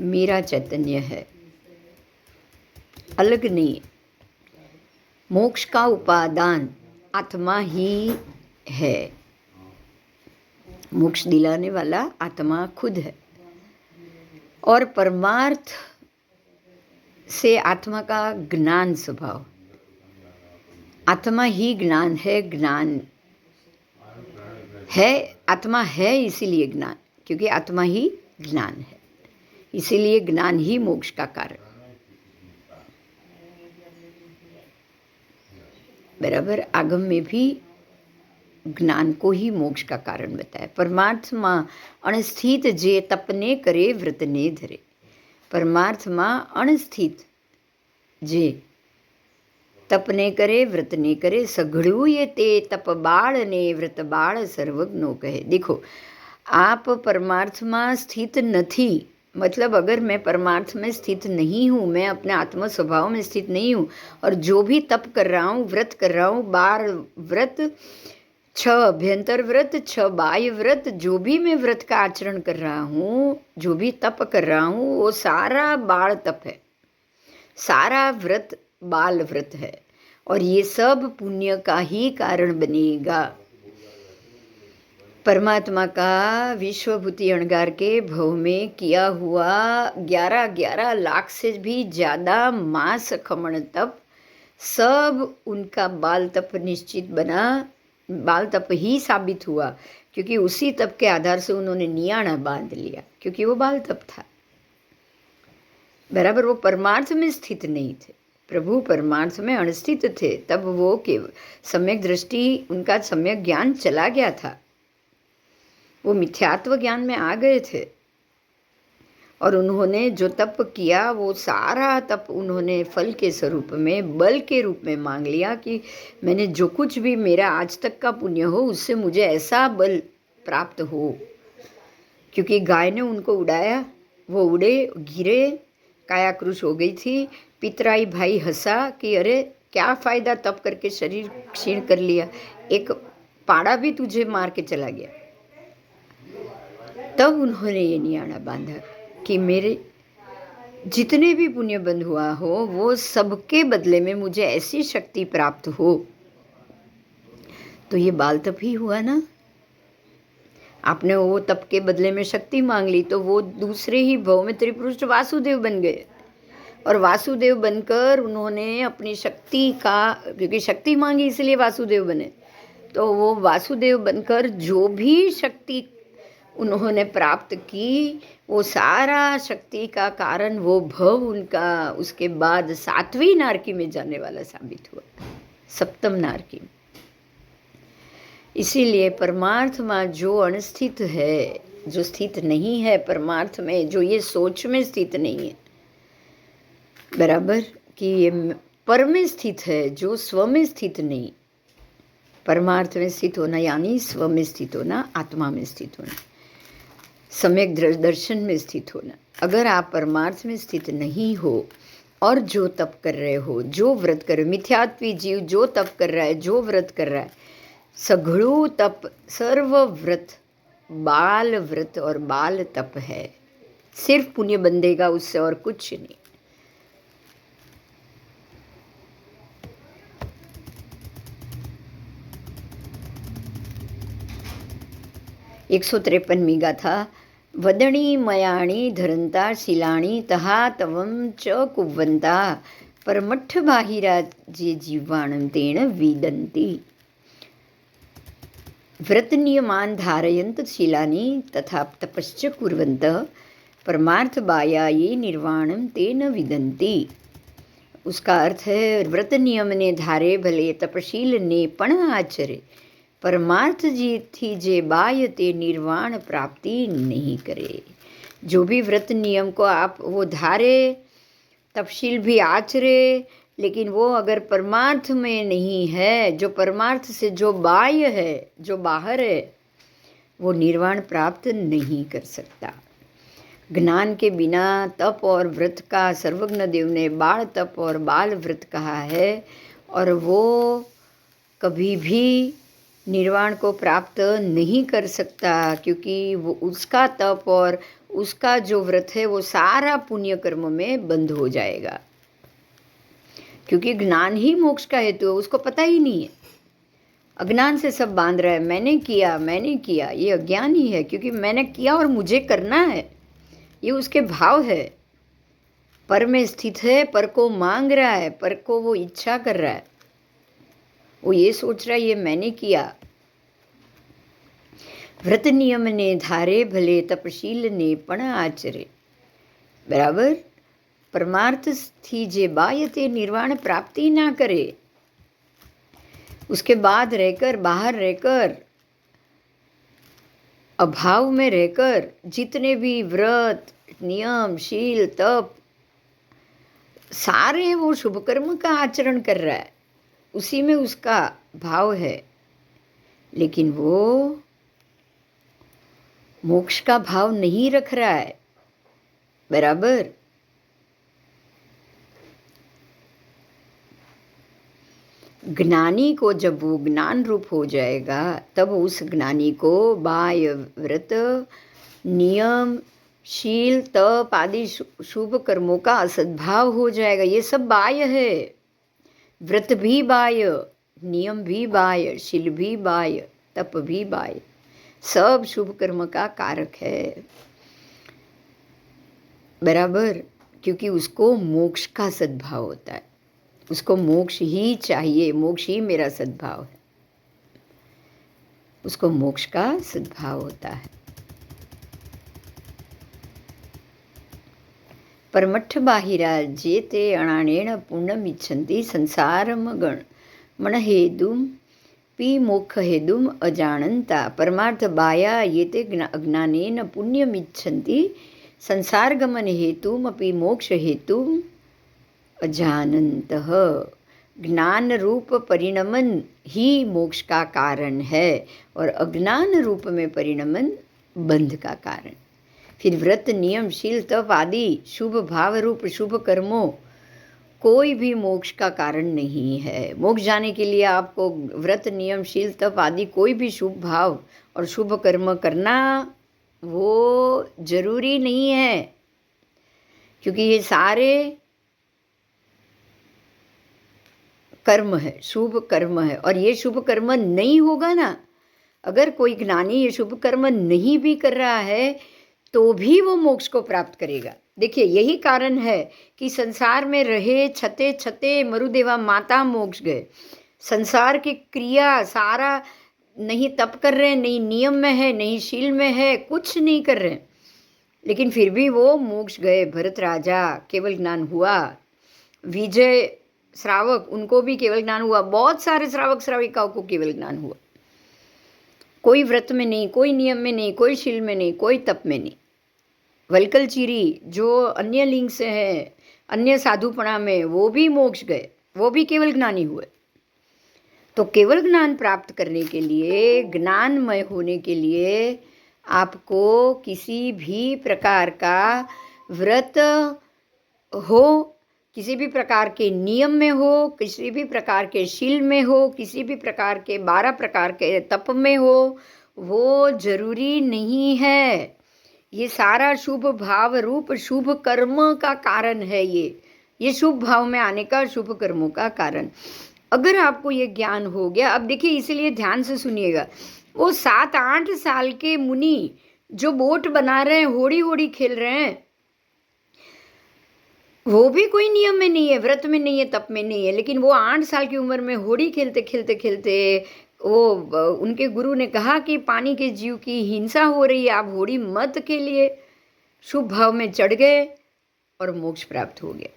मेरा चैतन्य है, अलग नहीं। मोक्ष का उपादान आत्मा ही है, मोक्ष दिलाने वाला आत्मा खुद है, और परमार्थ से आत्मा का ज्ञान स्वभाव, आत्मा ही ज्ञान है, ज्ञान है, आत्मा है इसीलिए ज्ञान, क्योंकि आत्मा ही ज्ञान है, इसीलिए ज्ञान ही मोक्ष का कारण। बराबर। आगम में भी ज्ञान को ही मोक्ष का कारण बताया। परमार्थમાં અણસ્થિત જે તપને કરે વ્રતને ધરે। પરમાર્થમાં અણસ્થિત જે તપને કરે વ્રતને કરે, સઘળું ये તે તપ બાળ ને વ્રત બાળ સર્વજ્ઞો કહે। देखो, आप परमार्थ में स्थित नहीं, मतलब अगर मैं परमार्थ में स्थित नहीं हूँ, मैं अपने आत्म स्वभाव में स्थित नहीं हूँ, और जो भी तप कर रहा हूँ, व्रत कर रहा हूँ, 12 व्रत, 6 अभ्यंतर व्रत, 6 बाह्य व्रत, जो भी मैं व्रत का आचरण कर रहा हूँ, जो भी तप कर रहा हूँ, वो सारा बाल तप है, सारा व्रत बाल व्रत है, और ये सब पुण्य का ही कारण बनेगा। परमात्मा का विश्वभूति अणगार के भव में किया हुआ 11 लाख से भी ज़्यादा मास खमण तप, सब उनका बाल तप निश्चित बना, बाल तप ही साबित हुआ, क्योंकि उसी तप के आधार से उन्होंने नियाणा बांध लिया, क्योंकि वो बाल तप था। बराबर, वो परमार्थ में स्थित नहीं थे, प्रभु परमार्थ में अणस्थित थे, तब वो केवल सम्यक दृष्टि, उनका सम्यक ज्ञान चला गया था, वो मिथ्यात्व ज्ञान में आ गए थे, और उन्होंने जो तप किया वो सारा तप उन्होंने फल के स्वरूप में, बल के रूप में मांग लिया कि मैंने जो कुछ भी मेरा आज तक का पुण्य हो, उससे मुझे ऐसा बल प्राप्त हो। क्योंकि गाय ने उनको उड़ाया, वो उड़े, गिरे, कायाक्रुश हो गई थी। पितराई भाई हंसा कि अरे क्या फ़ायदा तप करके शरीर क्षीण कर लिया, एक पाड़ा भी तुझे मार के चला गया। तब उन्होंने ये नियाणा बांधा कि मेरे जितने भी पुण्य बंध हुआ हो, वो सबके बदले में मुझे ऐसी शक्ति प्राप्त हो। तो ये बाल तप ही हुआ ना। आपने वो तप के बदले में शक्ति मांग ली, तो वो दूसरे ही भव में त्रिपुरुष वासुदेव बन गए, और वासुदेव बनकर उन्होंने अपनी शक्ति का, क्योंकि शक्ति मांगी इसलिए वासुदेव बने, तो वो वासुदेव बनकर जो भी शक्ति उन्होंने प्राप्त की, वो सारा शक्ति का कारण वो भव उनका उसके बाद 7वीं नारकी में जाने वाला साबित हुआ, 7म नारकी में। इसीलिए परमार्थ में जो अणस्थित है, जो स्थित नहीं है परमार्थ में, जो ये सोच में स्थित नहीं है, बराबर, कि ये पर में स्थित है, जो स्व में स्थित नहीं। परमार्थ में स्थित होना यानी स्व में स्थित होना, आत्मा में स्थित होना, सम्यक दर्शन में स्थित होना। अगर आप परमार्थ में स्थित नहीं हो और जो तप कर रहे हो, जो व्रत कर रहे हो, मिथ्यात्वी जीव जो तप कर रहा है, जो व्रत कर रहा है, सघळू तप, सर्व व्रत बाल व्रत और बाल तप है। सिर्फ पुण्य बंधेगा उससे, और कुछ नहीं। एक 153वीं गाथा। वदणी मयाणी धरंता शिलाणी तहा तवं च कुवंता परमठ बाहिरा जे जीवाणं तेन विदन्ति। व्रत नियमान धारयंत शिलानी तथा तपश्च कुर्वंत परमार्थ बायाये निर्वाणं तेन विदन्ति। उसका अर्थ है, व्रत नियम ने धारे भले, तपशील ने पण आचरे, परमार्थ जी थी जे बाय ते निर्वाण प्राप्ति नहीं करे। जो भी व्रत नियम को आप वो धारे, तपशील भी आचरे, लेकिन वो अगर परमार्थ में नहीं है, जो परमार्थ से जो बाह्य है, जो बाहर है, वो निर्वाण प्राप्त नहीं कर सकता। ज्ञान के बिना तप और व्रत का सर्वज्ञ देव ने बाल तप और बाल व्रत कहा है, और वो कभी भी निर्वाण को प्राप्त नहीं कर सकता, क्योंकि वो उसका तप और उसका जो व्रत है वो सारा पुण्य कर्म में बंद हो जाएगा। क्योंकि ज्ञान ही मोक्ष का हेतु है, उसको पता ही नहीं है। अज्ञान से सब बांध रहा है, मैंने किया, ये अज्ञान ही है, क्योंकि मैंने किया और मुझे करना है, ये उसके भाव है। पर में स्थित है, पर को मांग रहा है, पर को वो इच्छा कर रहा है, वो ये सोच रहा है ये मैंने किया। व्रत नियम ने धारे भले, तपशील ने पण आचरे, बराबर। परमार्थ थी जे बाह्य ते निर्वाण प्राप्ति ना करे। उसके बाद रहकर, बाहर रहकर, अभाव में रहकर जितने भी व्रत, नियम, शील, तप, सारे वो शुभ कर्म का आचरण कर रहा है, उसी में उसका भाव है, लेकिन वो मोक्ष का भाव नहीं रख रहा है। बराबर। ज्ञानी को जब वो ज्ञान रूप हो जाएगा, तब उस ज्ञानी को बाह्य व्रत, नियम, शील, तप आदि शुभ कर्मों का असद्भाव हो जाएगा। ये सब बाह्य है, व्रत भी बाह्य, नियम भी बाह्य, शील भी बाह्य, तप भी बाह्य, सब शुभ कर्म का कारक है। बराबर। क्योंकि उसको मोक्ष का सद्भाव होता है, उसको मोक्ष ही चाहिए, मोक्ष ही मेरा सद्भाव है, उसको मोक्ष का सद्भाव होता है। परमठ बाहिरा जेते अणानेण पुण्यमिच्छन्ति संसारम गण मन हेदुम पी मोक्ष हेदुम अजानन्ता परमार्थ बाया येते अज्ञानेन पुण्यमिच्छन्ति संसार गमन हेतुम अपि मोक्ष हेतुम अजानन्तः। ज्ञान रूप परिणमन ही मोक्ष का कारण है और अज्ञान रूप में परिणमन बंध का कारण। फिर व्रत, नियम, शील, तप आदि शुभ भाव रूप शुभ कर्मों कोई भी मोक्ष का कारण नहीं है। मोक्ष जाने के लिए आपको व्रत, नियम, शील, तप आदि कोई भी शुभ भाव और शुभ कर्म करना वो जरूरी नहीं है, क्योंकि ये सारे कर्म है, शुभ कर्म है। और ये शुभ कर्म नहीं होगा ना, अगर कोई ज्ञानी ये शुभ कर्म नहीं भी कर रहा है तो भी वो मोक्ष को प्राप्त करेगा। देखिए, यही कारण है कि संसार में रहे छते छते मरुदेवा माता मोक्ष गए। संसार की क्रिया सारा नहीं तप कर रहे, नहीं नियम में है, नहीं शील में है, कुछ नहीं कर रहे, लेकिन फिर भी वो मोक्ष गए। भरत राजा केवल ज्ञान हुआ, विजय श्रावक उनको भी केवल ज्ञान हुआ, बहुत सारे श्रावक श्राविकाओं को केवल ज्ञान हुआ। कोई व्रत में नहीं, कोई नियम में नहीं, कोई शील में नहीं, कोई तप में नहीं। वल्कलचीरी जो अन्य लिंग से है, अन्य साधुपणा में, वो भी मोक्ष गए, वो भी केवल ज्ञानी हुए। तो केवल ज्ञान प्राप्त करने के लिए, ज्ञानमय होने के लिए आपको किसी भी प्रकार का व्रत हो, किसी भी प्रकार के नियम में हो, किसी भी प्रकार के शील में हो, किसी भी प्रकार के 12 प्रकार के तप में हो, वो जरूरी नहीं है। ये सारा शुभ भाव रूप शुभ कर्म का कारण है। ये शुभ भाव में आने का, शुभ कर्मों का कारण। अगर आपको ये ज्ञान हो गया, अब देखिए, इसीलिए ध्यान से सुनिएगा, वो 7-8 साल के मुनि जो बोट बना रहे हैं, होड़ी होड़ी खेल रहे हैं, वो भी कोई नियम में नहीं है, व्रत में नहीं है, तप में नहीं है, लेकिन वो 8 साल की उम्र में होड़ी खेलते खेलते खेलते वो उनके गुरु ने कहा कि पानी के जीव की हिंसा हो रही है, आप होड़ी मत खेलिए। शुभ भाव में चढ़ गए और मोक्ष प्राप्त हो गया।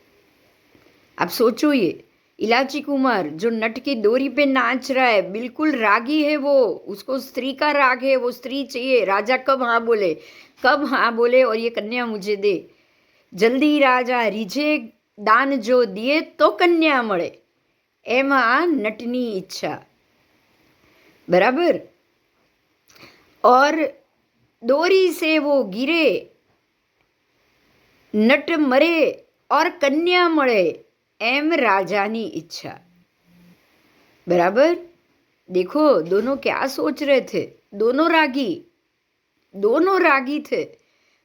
आप सोचो, ये इलाची कुमार जो नट की डोरी पे नाच रहा है, बिल्कुल रागी है वो, उसको स्त्री का राग है, वो स्त्री चाहिए। राजा कब हाँ बोले, कब हाँ बोले और ये कन्या मुझे दे। जल्दी राजा રીઝે દાન જો દિए तो कन्या મળે, એમાં નટની ઈચ્છા। बराबर। और डोरी से वो गिरे, नट मरे और कन्या મળે, एम राजानी इच्छा। बराबर। देखो, दोनों क्या सोच रहे थे, दोनों रागी थे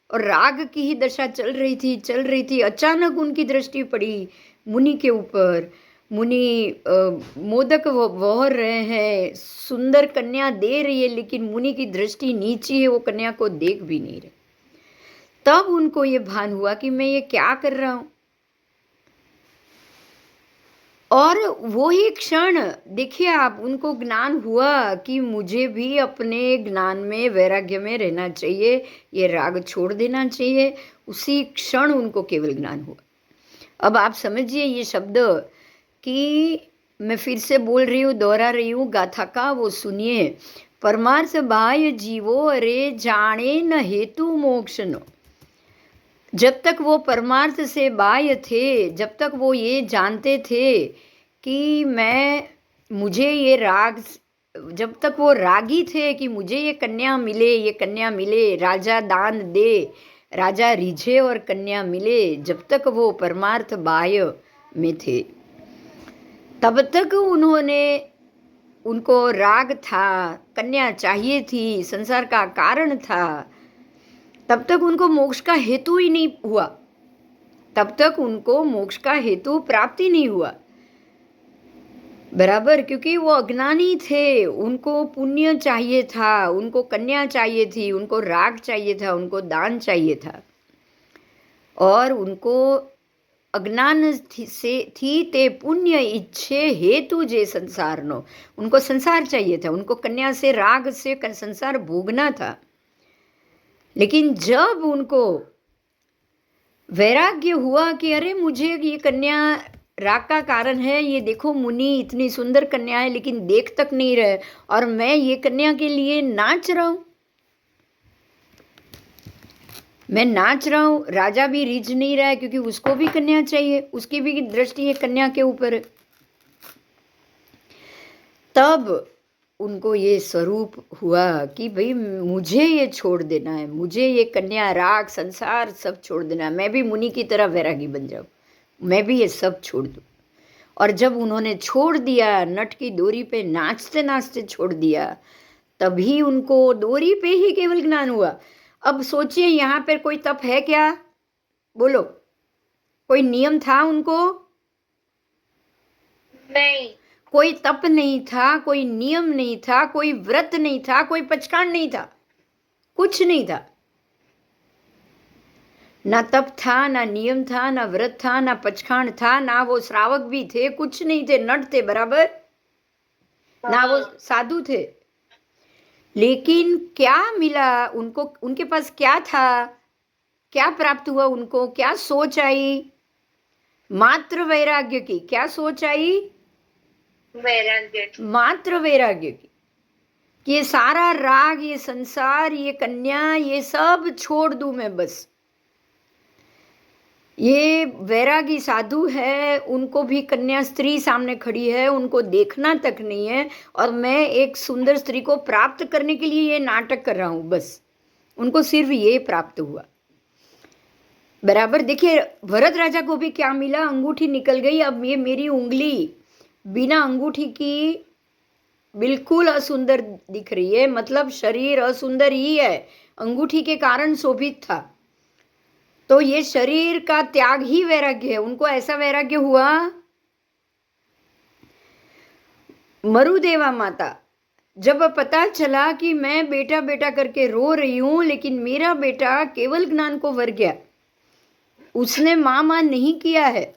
और राग की ही दशा चल रही थी। अचानक उनकी दृष्टि पड़ी मुनि के ऊपर। मुनि मोदक वहर रहे हैं, सुंदर कन्या दे रही है, लेकिन मुनि की दृष्टि नीची है, वो कन्या को देख भी नहीं रहे। तब उनको ये भान हुआ कि मैं ये क्या कर रहा हूं। और वो ही क्षण देखिए आप, उनको ज्ञान हुआ कि मुझे भी अपने ज्ञान में, वैराग्य में रहना चाहिए, ये राग छोड़ देना चाहिए। उसी क्षण उनको केवल ज्ञान हुआ। अब आप समझिए ये शब्द कि मैं फिर से बोल रही हूँ, दोहरा रही हूँ गाथा का, वो सुनिए। परमार्थ बाह्य जीवो अरे जाने न हेतु मोक्ष नो। जब तक वो परमार्थ से बाह्य थे, जब तक वो ये जानते थे कि मुझे ये राग, जब तक वो रागी थे कि मुझे ये कन्या मिले, ये कन्या मिले, राजा दान दे, राजा रिझे और कन्या मिले, जब तक वो परमार्थ बाह्य में थे, तब तक उनको राग था, कन्या चाहिए थी, संसार का कारण था, तब तक उनको मोक्ष का हेतु ही नहीं हुआ, तब तक उनको मोक्ष का हेतु प्राप्ति नहीं हुआ। बराबर, क्योंकि वो अज्ञानी थे, उनको पुण्य चाहिए था, उनको कन्या चाहिए थी, उनको राग चाहिए था, उनको दान चाहिए था, और उनको अज्ञान से थी ते पुण्य इच्छे हेतु जे संसार नो। उनको संसार चाहिए था, उनको कन्या से राग से संसार भोगना था। लेकिन जब उनको वैराग्य हुआ कि अरे मुझे ये कन्या राग का कारण है, ये देखो मुनि इतनी सुंदर कन्या है लेकिन देख तक नहीं रहे, और मैं ये कन्या के लिए नाच रहा हूँ, मैं नाच रहा हूँ, राजा भी रिझ नहीं रहा है क्योंकि उसको भी कन्या चाहिए, उसकी भी दृष्टि है कन्या के ऊपर। तब उनको ये स्वरूप हुआ कि भाई मुझे ये छोड़ देना है, मुझे ये कन्या राग संसार सब छोड़ देना है, मैं भी मुनि की तरह वैरागी बन जाऊँ, मैं भी ये सब छोड़ दूँ। और जब उन्होंने छोड़ दिया, नट की डोरी पे नाचते नाचते छोड़ दिया, तभी उनको डोरी पे ही केवल ज्ञान हुआ। अब सोचिए, यहाँ पर कोई तप है क्या? बोलो, कोई नियम था उनको? नहीं, कोई तप नहीं था, कोई नियम नहीं था, कोई व्रत नहीं था, कोई पचकान नहीं था, कुछ नहीं था। ना तप था, ना नियम था, ना व्रत था, ना पचखान था, ना वो श्रावक भी थे, कुछ नहीं थे, नट थे बराबर, ना वो साधु थे। लेकिन क्या मिला उनको? उनके पास क्या था? क्या प्राप्त हुआ उनको? क्या सोच आई? मात्र वैराग्य की। क्या सोच आई? वैराग्य। मात्र वैराग्य की, कि ये सारा राग, ये संसार, ये कन्या, ये सब छोड़ दूं मैं बस। ये वैरागी साधु है, उनको भी कन्या स्त्री सामने खड़ी है, उनको देखना तक नहीं है, और मैं एक सुंदर स्त्री को प्राप्त करने के लिए ये नाटक कर रहा हूँ बस। उनको सिर्फ ये प्राप्त हुआ। बराबर। देखिए, भरत राजा को भी क्या मिला? अंगूठी निकल गई। अब ये मेरी उंगली बिना अंगूठी की बिल्कुल असुंदर दिख रही है, मतलब शरीर असुंदर ही है, अंगूठी के कारण शोभित था। तो ये शरीर का त्याग ही वैराग्य है। उनको ऐसा वैराग्य हुआ। मरुदेवा माता, जब पता चला कि मैं बेटा बेटा करके रो रही हूं, लेकिन मेरा बेटा केवल ज्ञान को वर गया, उसने मां नहीं किया है,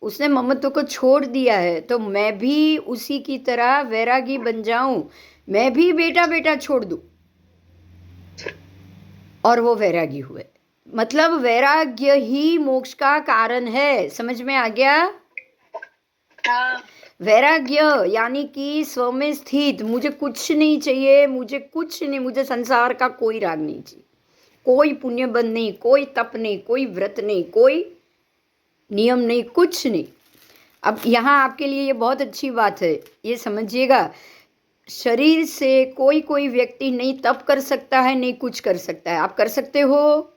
उसने ममत्व को छोड़ दिया है, तो मैं भी उसी की तरह वैरागी बन जाऊं, मैं भी बेटा बेटा छोड़ दूं। और वो वैरागी हुए। मतलब वैराग्य ही मोक्ष का कारण है। समझ में आ गया? वैराग्य यानी कि स्व में स्थित, मुझे कुछ नहीं चाहिए, मुझे कुछ नहीं, मुझे संसार का कोई राग नहीं चाहिए, कोई पुण्य बंध नहीं, कोई तप नहीं, कोई व्रत नहीं, कोई नियम नहीं, कुछ नहीं। अब यहाँ आपके लिए ये बहुत अच्छी बात है, ये समझिएगा। शरीर से कोई व्यक्ति नहीं तप कर सकता है, नहीं कुछ कर सकता है। आप कर सकते हो?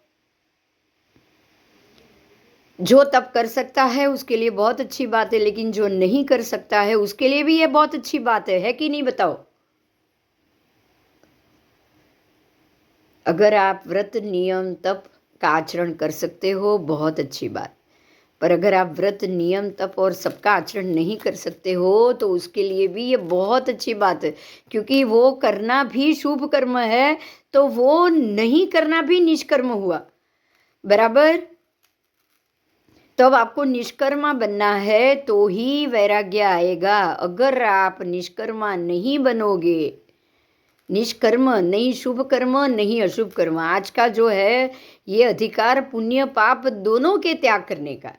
जो तप कर सकता है उसके लिए बहुत अच्छी बात है, लेकिन जो नहीं कर सकता है उसके लिए भी ये बहुत अच्छी बात है कि नहीं? बताओ। अगर आप व्रत नियम तप का आचरण कर सकते हो, बहुत अच्छी बात। पर अगर आप व्रत नियम तप और सबका आचरण नहीं कर सकते हो, तो उसके लिए भी ये बहुत अच्छी बात है, क्योंकि वो करना भी शुभ कर्म है, तो वो नहीं करना भी निष्कर्म हुआ। बराबर। तो अब आपको निष्कर्मा बनना है तो ही वैराग्य आएगा। अगर आप निष्कर्मा नहीं बनोगे, निष्कर्म नहीं शुभ कर्म नहीं अशुभ कर्म, आज का जो है ये अधिकार पुण्य पाप दोनों के त्याग करने का।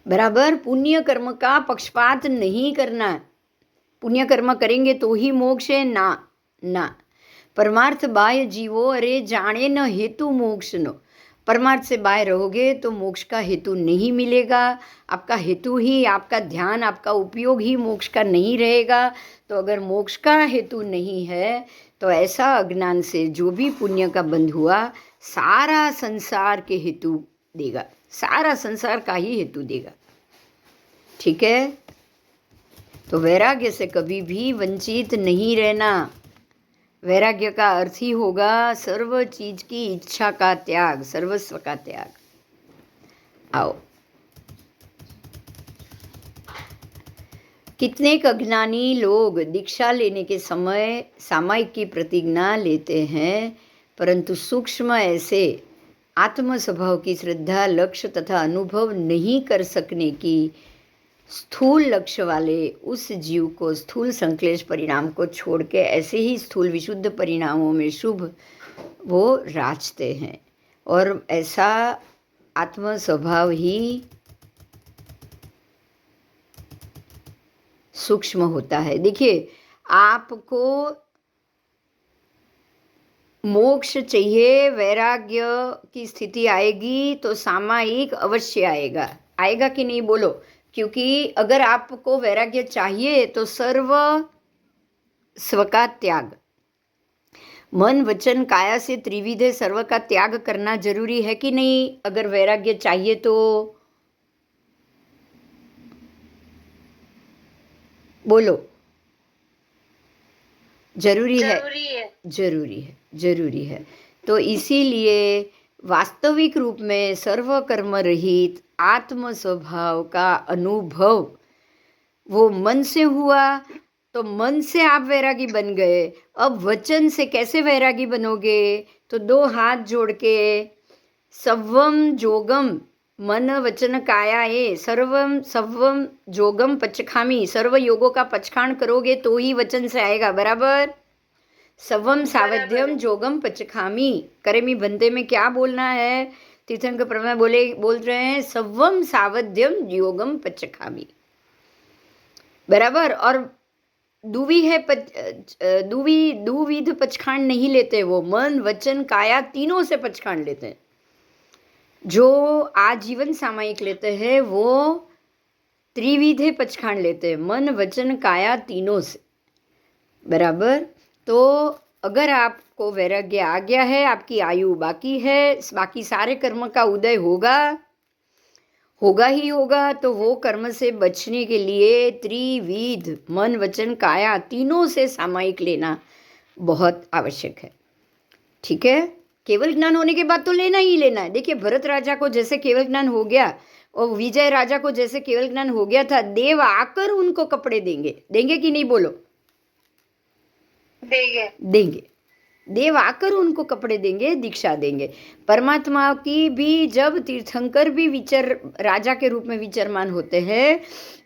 बराबर। पुण्य कर्म का पक्षपात नहीं करना। पुण्य कर्म करेंगे तो ही मोक्ष है ना, ना। परमार्थ बाह्य जीवो अरे जाने न हेतु मोक्ष नो। परमार्थ से बाह्य रहोगे तो मोक्ष का हेतु नहीं मिलेगा। आपका हेतु ही, आपका ध्यान, आपका उपयोग ही मोक्ष का नहीं रहेगा। तो अगर मोक्ष का हेतु नहीं है तो ऐसा अज्ञान से जो भी पुण्य का बंध हुआ सारा संसार के हेतु देगा, सारा संसार का ही हेतु देगा। ठीक है, तो वैराग्य से कभी भी वंचित नहीं रहना। वैराग्य का अर्थ ही होगा सर्व चीज की इच्छा का त्याग, सर्वस्व का त्याग। आओ, कितने अज्ञानी लोग दीक्षा लेने के समय सामायिक की प्रतिज्ञा लेते हैं, परंतु सूक्ष्म ऐसे आत्म स्वभाव की श्रद्धा, लक्ष्य तथा अनुभव नहीं कर सकने की स्थूल लक्ष्य वाले उस जीव को स्थूल संक्लेश परिणाम को छोड़ के ऐसे ही स्थूल विशुद्ध परिणामों में शुभ वो राचते हैं। और ऐसा आत्म स्वभाव ही सूक्ष्म होता है। देखिए, आपको मोक्ष चाहिए, वैराग्य की स्थिति आएगी तो सामायिक अवश्य आएगा। आएगा कि नहीं बोलो? क्योंकि अगर आपको वैराग्य चाहिए तो सर्व स्व का त्याग, मन वचन काया से त्रिविध सर्व का त्याग करना जरूरी है कि नहीं? अगर वैराग्य चाहिए तो बोलो। जरूरी है, जरूरी है, जरूरी है। तो इसीलिए वास्तविक रूप में सर्व कर्म रहित आत्म स्वभाव का अनुभव वो मन से हुआ तो मन से आप वैरागी बन गए। अब वचन से कैसे वैरागी बनोगे? तो दो हाथ जोड़ के सवम जोगम मन वचन काया ये सर्वम सवम जोगम पचखामी, सर्व योगों का पचखान करोगे तो ही वचन से आएगा। बराबर। सवम सावध्यम जोगम पचखामी, करेमी बंदे में क्या बोलना है? तीर्थंकर प्रभु बोल रहे हैं सवम सावध्यम योगम पचखामी। बराबर। और दुवी है दुविध पचखान नहीं लेते, वो मन वचन काया तीनों से पचखान लेते हैं। जो आजीवन सामायिक लेते हैं वो त्रिविधे पचखान लेते हैं, मन वचन काया तीनों से। बराबर। तो अगर आपको वैराग्य आ गया है, आपकी आयु बाकी है, बाकी सारे कर्म का उदय होगा ही होगा, तो वो कर्म से बचने के लिए त्रिविध मन वचन काया तीनों से सामायिक लेना बहुत आवश्यक है। ठीक है, केवल ज्ञान होने के बाद तो लेना ही लेना है। देखिए, भरत राजा को जैसे केवल ज्ञान हो गया और विजय राजा को जैसे केवल ज्ञान हो गया था, देव आकर उनको कपड़े देंगे कि नहीं बोलो? देंगे। देव आकर उनको कपड़े देंगे, दीक्षा देंगे। परमात्मा की भी जब तीर्थंकर भी राजा के रूप में विचरमान होते हैं,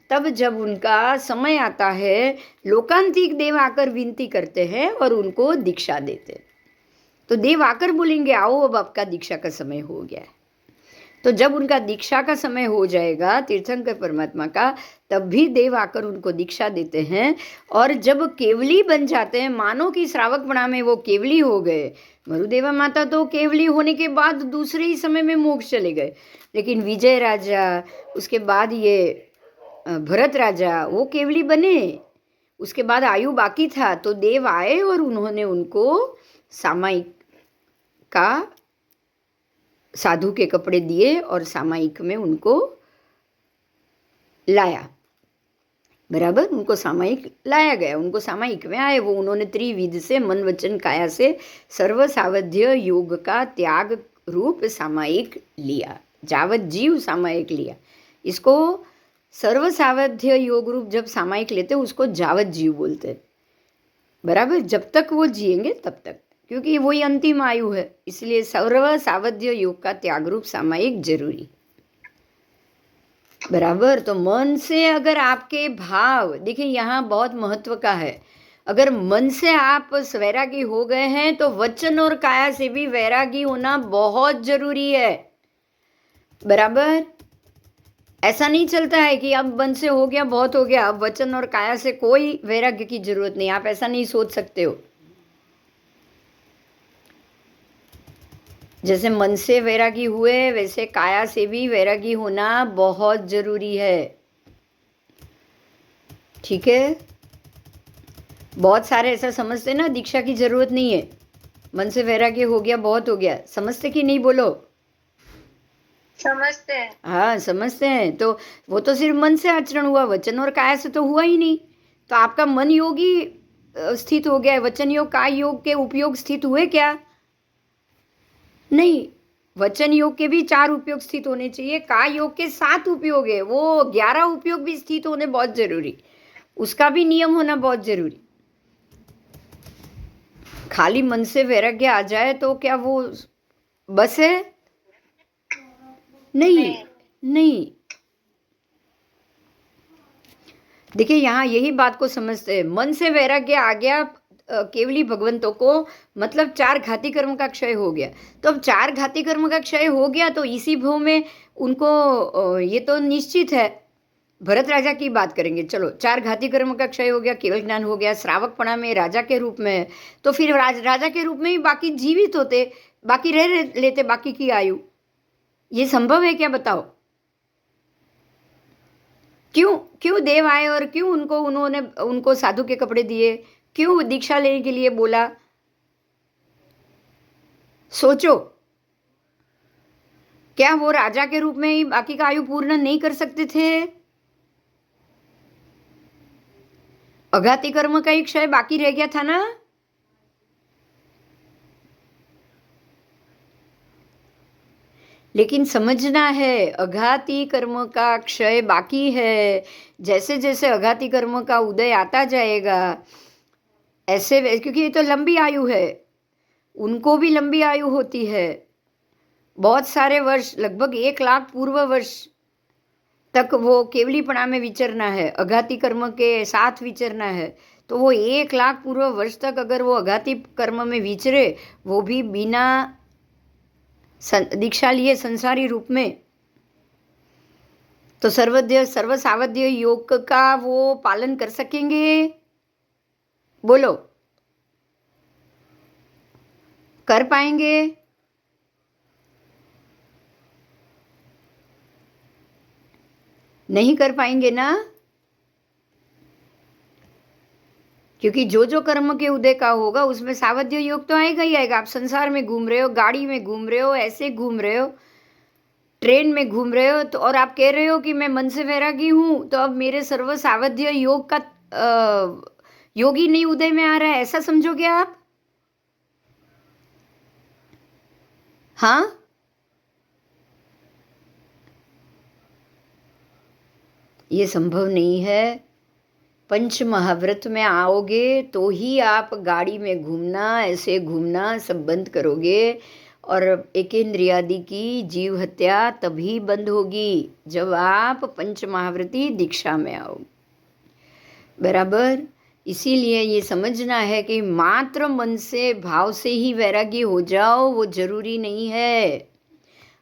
तब जब उनका समय आता है, लोकांतिक देव आकर विनती करते हैं और उनको दीक्षा देते हैं। तो देव आकर बोलेंगे आओ अब आपका दीक्षा का समय हो गया है। तो जब उनका दीक्षा का समय हो जाएगा तीर्थंकर परमात्मा का, तब भी देव आकर उनको दीक्षा देते हैं। और जब केवली बन जाते हैं, मानो कि श्रावकपणा में वो केवली हो गए। मरुदेवा माता तो केवली होने के बाद दूसरे ही समय में मोक्ष चले गए, लेकिन विजय राजा, उसके बाद ये भरत राजा, वो केवली बने। उसके बाद आयु बाकी था तो देव आए और उन्होंने उनको सामायिक का साधु के कपड़े दिए और सामायिक में उनको लाया। बराबर। उनको सामायिक लाया गया, उनको सामायिक में आए। वो उन्होंने त्रिविध से मन वचन काया से सर्व सावध्य योग का त्याग रूप सामायिक लिया, जावत जीव सामायिक लिया। इसको सर्व सावध्य योग रूप जब सामायिक लेते उसको जावत जीव बोलते। बराबर। जब तक वो जिएंगे तब तक, क्योंकि वही अंतिम आयु है, इसलिए सर्व सावध्य योग का त्याग रूप सामायिक जरूरी। बराबर। तो मन से अगर आपके भाव, देखिए यहाँ बहुत महत्व का है, अगर मन से आप वैरागी हो गए हैं तो वचन और काया से भी वैरागी होना बहुत जरूरी है। बराबर। ऐसा नहीं चलता है कि अब मन से हो गया, बहुत हो गया, अब वचन और काया से कोई वैराग्य की जरूरत नहीं। आप ऐसा नहीं सोच सकते हो। जैसे मन से वैरागी हुए वैसे काया से भी वैरागी होना बहुत जरूरी है। ठीक है? बहुत सारे ऐसा समझते ना दीक्षा की जरूरत नहीं है, मन से वैराग्य हो गया, बहुत हो गया। समझते कि नहीं? बोलो। समझते हैं। हाँ, समझते हैं। तो वो तो सिर्फ मन से आचरण हुआ, वचन और काया से तो हुआ ही नहीं। तो आपका मन योगी स्थित हो गया है, वचन योग काय योग के उपयोग स्थित हुए क्या? नहीं। वचन योग के भी 4 उपयोग स्थित होने चाहिए, काय योग के 7 उपयोग है, वो 11 उपयोग भी स्थित होने बहुत जरूरी, उसका भी नियम होना बहुत जरूरी। खाली मन से वैराग्य आ जाए तो क्या वो बस है? नहीं, नहीं। देखिए यहाँ यही बात को समझते हैं। मन से वैराग्य आ गया केवली भगवंतों को, मतलब 4 घाती कर्म का क्षय हो गया। तो अब 4 घाती कर्म का क्षय हो गया तो इसी भव में उनको ये तो निश्चित है। भरत राजा की बात करेंगे, चलो 4 घाती कर्म का क्षय हो गया, केवल ज्ञान हो गया, श्रावकपणा में राजा के रूप में है, तो फिर राजा के रूप में ही बाकी जीवित होते, बाकी रह लेते बाकी की आयु। ये संभव है क्या? बताओ। क्यों क्यों देव आए और क्यों उन्होंने उनको साधु के कपड़े दिए, क्यों दीक्षा लेने के लिए बोला? सोचो, क्या वो राजा के रूप में ही बाकी का आयु पूर्ण नहीं कर सकते थे? अघाती कर्म का ही क्षय बाकी रह गया था ना। लेकिन समझना है अघाती कर्म का क्षय बाकी है। जैसे जैसे अघाती कर्म का उदय आता जाएगा ऐसे, क्योंकि ये तो लंबी आयु है, उनको भी लंबी आयु होती है, बहुत सारे वर्ष, लगभग 1 लाख पूर्व वर्ष तक वो केवलीपणा में विचरना है, अघाती कर्म के साथ विचरना है। तो वो 1 लाख पूर्व वर्ष तक अगर वो अघाती कर्म में विचरे, वो भी बिना दीक्षा लिए संसारी रूप में, तो सर्वसावध्य योग का वो पालन कर सकेंगे? बोलो, कर पाएंगे? नहीं कर पाएंगे ना, क्योंकि जो जो कर्म के उदय का होगा उसमें सावध्य योग तो आएगा ही आएगा। आप संसार में घूम रहे हो, गाड़ी में घूम रहे हो, ऐसे घूम रहे हो, ट्रेन में घूम रहे हो, तो और आप कह रहे हो कि मैं मन से वैरागी हूं, तो अब मेरे सर्व सावध्य योग का योगी नहीं उदय में आ रहा है, ऐसा समझोगे आप? हाँ, ये संभव नहीं है। पंच महाव्रत में आओगे तो ही आप गाड़ी में घूमना, ऐसे घूमना सब बंद करोगे, और एकेंद्रियादि की जीव हत्या तभी बंद होगी जब आप पंच महाव्रती दीक्षा में आओ। बराबर? इसीलिए ये समझना है कि मात्र मन से भाव से ही वैरागी हो जाओ वो जरूरी नहीं है।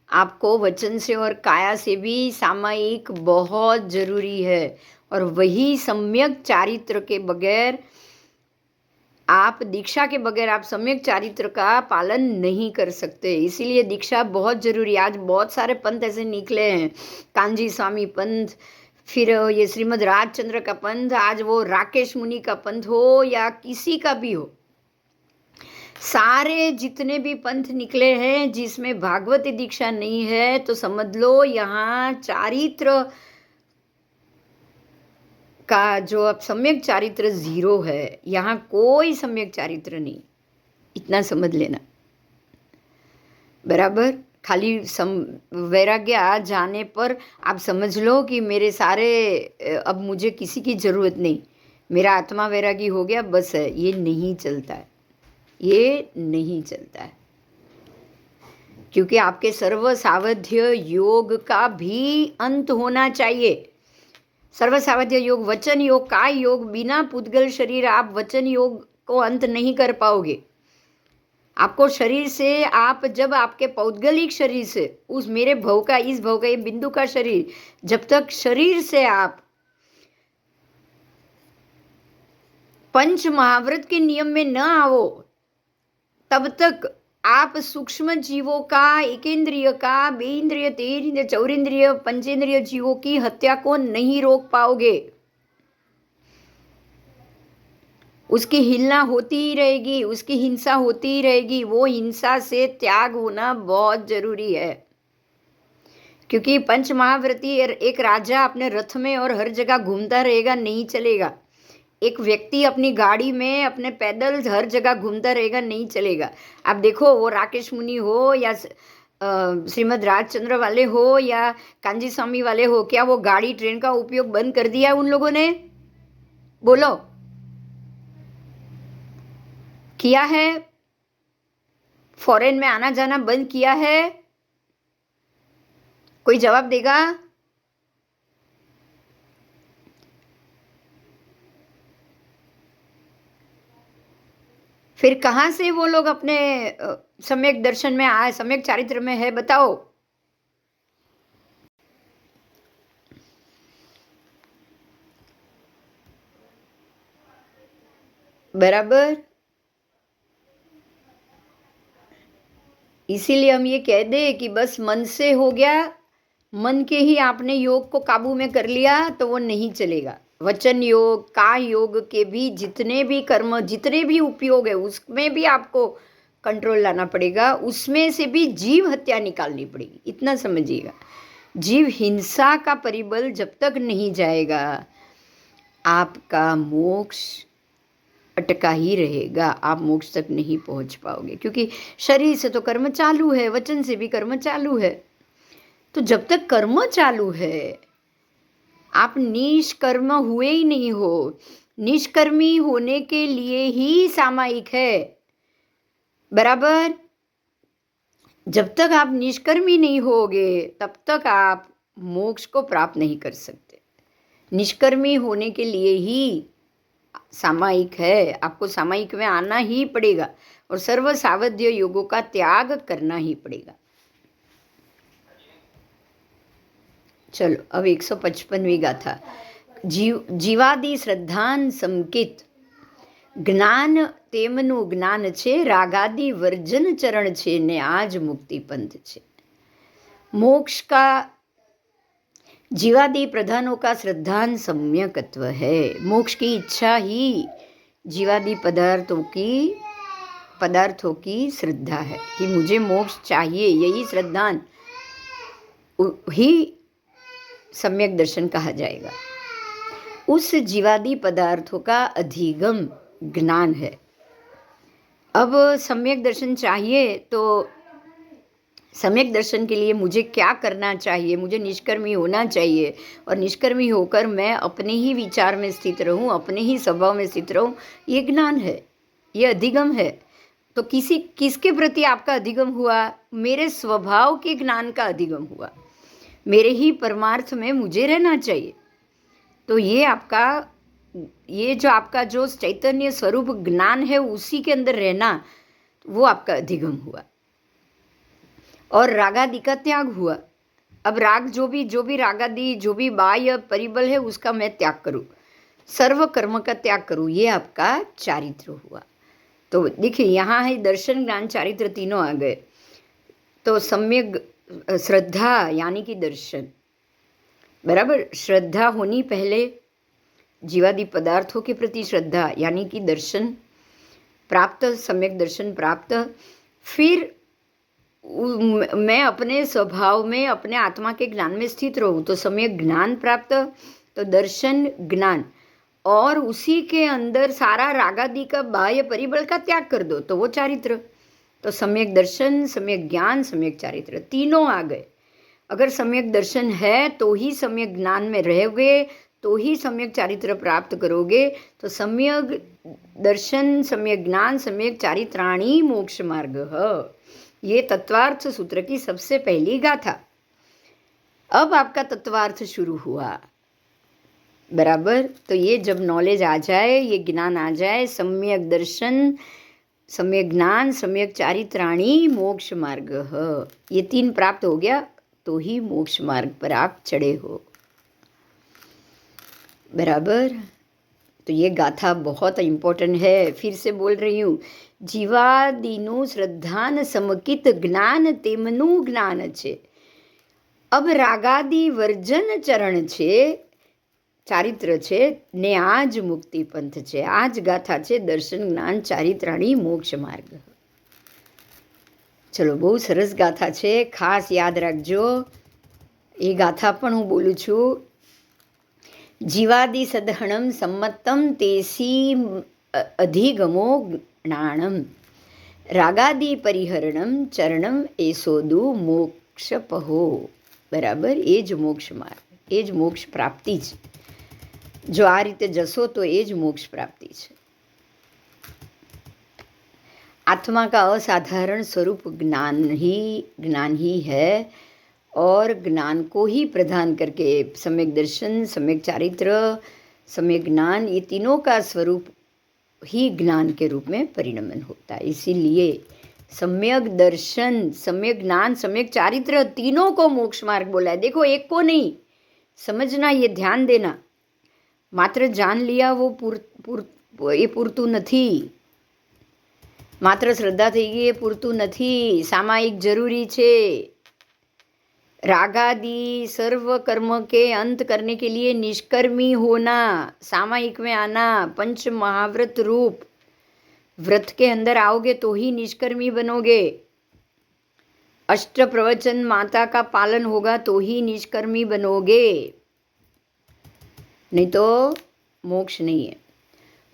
आपको वचन से और काया से भी सामायिक बहुत जरूरी है, और वही सम्यक चारित्र के बगैर, आप दीक्षा के बगैर आप सम्यक चारित्र का पालन नहीं कर सकते। इसीलिए दीक्षा बहुत जरूरी। आज बहुत सारे पंथ ऐसे निकले हैं, कांजी स्वामी पंथ, फिर ये श्रीमद राजचंद्र का पंथ, आज वो राकेश मुनि का पंथ हो या किसी का भी हो, सारे जितने भी पंथ निकले हैं जिसमें भागवती दीक्षा नहीं है, तो समझ लो यहाँ चारित्र का जो अब सम्यक चारित्र 0 है, यहाँ कोई सम्यक चारित्र नहीं, इतना समझ लेना। बराबर? खाली वैराग्य आ जाने पर आप समझ लो कि मेरे सारे, अब मुझे किसी की जरूरत नहीं, मेरा आत्मा वैरागी हो गया, बस है। ये नहीं चलता है, ये नहीं चलता है, क्योंकि आपके सर्व सावध्य योग का भी अंत होना चाहिए। सर्व सावध्य योग, वचन योग, काय योग, बिना पुद्गल शरीर आप वचन योग को अंत नहीं कर पाओगे। आपको शरीर से, आप जब आपके पौद्गलिक शरीर से, उस मेरे भव का, इस भव का, ये बिंदु का शरीर, जब तक शरीर से आप पंच महाव्रत के नियम में न आओ, तब तक आप सूक्ष्म जीवों का, एकेंद्रिय का, बेइंद्रिय, तेरेंद्रिय, चौरेंद्रिय, पंचेंद्रिय जीवों की हत्या को नहीं रोक पाओगे। उसकी हिलना होती ही रहेगी, उसकी हिंसा होती ही रहेगी। वो हिंसा से त्याग होना बहुत जरूरी है, क्योंकि पंच महाव्रती एक राजा अपने रथ में और हर जगह घूमता रहेगा नहीं चलेगा। एक व्यक्ति अपनी गाड़ी में, अपने पैदल हर जगह घूमता रहेगा नहीं चलेगा। आप देखो, वो राकेश मुनि हो या श्रीमद राजचंद्र वाले हो या कांजी स्वामी वाले हो, क्या वो गाड़ी ट्रेन का उपयोग बंद कर दिया उन लोगों ने? बोलो, किया है? फॉरेन में आना जाना बंद किया है? कोई जवाब देगा? फिर कहाँ से वो लोग अपने सम्यक दर्शन में आए, सम्यक चारित्र में है? बताओ। बराबर। इसीलिए हम ये कह दे कि बस मन से हो गया, मन के ही आपने योग को काबू में कर लिया तो वो नहीं चलेगा। वचन योग, काय योग के भी जितने भी कर्म, जितने भी उपयोग है, उसमें भी आपको कंट्रोल लाना पड़ेगा। उसमें से भी जीव हत्या निकालनी पड़ेगी, इतना समझिएगा। जीव हिंसा का परिबल जब तक नहीं जाएगा, आपका मोक्ष अटका ही रहेगा, आप मोक्ष तक नहीं पहुंच पाओगे। क्योंकि शरीर से तो कर्म चालू है, वचन से भी कर्म चालू है। तो जब तक कर्म चालू है, आप निष्कर्म हुए ही नहीं हो। निष्कर्मी होने के लिए ही सामायिक है, बराबर। जब तक आप निष्कर्मी नहीं होगे, तब तक आप मोक्ष को प्राप्त नहीं कर सकते। निष्कर्मी होने के लिए ही सामायिक है, आपको सामायिक में आना ही पड़ेगा और सर्व सावध्य योगों का त्याग करना ही पड़ेगा। चलो अब 155वीं गाथा। जीवादि श्रद्धान संकित જ્ઞાન તેમનું જ્ઞાન છે, રાગાદि वर्जन चरण છે ने आज मुक्ति पंथ છે। मोक्ष का जीवादि प्रधानों का श्रद्धान सम्यकत्व है। मोक्ष की इच्छा ही जीवादि पदार्थों की श्रद्धा है कि मुझे मोक्ष चाहिए, यही श्रद्धान ही सम्यक दर्शन कहा जाएगा। उस जीवादि पदार्थों का अधिगम ज्ञान है। अब सम्यक दर्शन चाहिए तो सम्यक दर्शन के लिए मुझे क्या करना चाहिए? मुझे निष्कर्मी होना चाहिए, और निष्कर्मी होकर मैं अपने ही विचार में स्थित रहूं, अपने ही स्वभाव में स्थित रहूं, ये ज्ञान है, ये अधिगम है। तो किसके प्रति आपका अधिगम हुआ? मेरे स्वभाव के ज्ञान का अधिगम हुआ। मेरे ही परमार्थ में मुझे रहना चाहिए। तो ये जो आपका जो चैतन्य स्वरूप ज्ञान है, उसी के अंदर रहना, वो आपका अधिगम हुआ। और रागादि का त्याग हुआ। अब राग जो भी रागादि, जो भी बाह्य परिबल है, उसका मैं त्याग करूं, सर्व कर्म का त्याग करूं, ये आपका चारित्र हुआ। तो देखिए, यहाँ है दर्शन, ज्ञान, चारित्र तीनों आ गए। तो सम्यक श्रद्धा यानी कि दर्शन, बराबर। श्रद्धा होनी पहले, जीवादि पदार्थों के प्रति श्रद्धा यानी कि दर्शन प्राप्त, सम्यक दर्शन प्राप्त। फिर मैं अपने स्वभाव में, अपने आत्मा के ज्ञान में स्थित रहूं, तो सम्यक ज्ञान प्राप्त, तो दर्शन, ज्ञान, और उसी के अंदर सारा रागादि का बाह्य परिबल का त्याग कर दो, तो वो चारित्र। तो सम्यक दर्शन, सम्यक ज्ञान, सम्यक चारित्र तीनों आ गए। अगर सम्यक दर्शन है तो ही सम्यक ज्ञान में रहोगे, तो ही सम्यक चारित्र प्राप्त करोगे। तो सम्यक दर्शन, सम्यक ज्ञान, सम्यक चारित्राणी मोक्ष मार्ग है। ये तत्वार्थ सूत्र की सबसे पहली गाथा। अब आपका तत्वार्थ शुरू हुआ, बराबर। तो ये जब नॉलेज आ जाए, ये ज्ञान आ जाए, सम्यक दर्शन सम्यक ज्ञान, सम्यक चारित्राणी, मोक्ष मार्ग। ये 3 प्राप्त हो गया तो ही मोक्ष मार्ग पर आप चढ़े हो। बराबर। तो ये गाथा बहुत इम्पोर्टेंट है। फिर से बोल रही हूँ, जीवादिनु श्रद्धान समकित ज्ञान तेमनु ज्ञान છે। अब રાગાદી વર્જન ચરણ છે, ચારિત્ર છે ને આ જ મુક્તિ પંથ છે। આ જ ગાથા છે દર્શન જ્ઞાન ચારિત્રાણી મોક્ષ માર્ગ। ચલો, બહુ સરસ ગાથા છે, ખાસ યાદ રાખજો। એ ગાથા પણ હું બોલું છું। જીવાદિ સદહણમ સંમતમ તેસી અધિગમો જ્ઞાનમ રાગાદિ પરિહરણમ ચરણમ એસોદુ મોક્ષ પહો। બરાબર, એ જ મોક્ષ માર્ગ, એ જ મોક્ષ પ્રાપ્તિ છે। જો આ રીતે જશો તો એ જ મોક્ષ પ્રાપ્તિ છે। आत्मा का असाधारण स्वरूप ज्ञान ही है और ज्ञान को ही प्रदान करके सम्यक दर्शन, सम्यक चारित्र, सम्यक ज्ञान, ये तीनों का स्वरूप ही ज्ञान के रूप में परिणमन होता है। इसीलिए सम्यक दर्शन, सम्यक ज्ञान, सम्यक चारित्र, तीनों को मोक्ष मार्ग बोला है। देखो, एक को नहीं समझना, ये ध्यान देना। मात्र जान लिया वो ये પૂરતું નથી। मात्र श्रद्धा થઈ ગઈ એ પૂરતું નથી, सामायिक जरूरी છે। रागादि सर्व कर्म के अंत करने के लिए निष्कर्मी होना, सामायिक में आना, पंच महाव्रत रूप व्रत के अंदर आओगे तो ही निष्कर्मी बनोगे। अष्ट प्रवचन माता का पालन होगा तो ही निष्कर्मी बनोगे, नहीं तो मोक्ष नहीं है।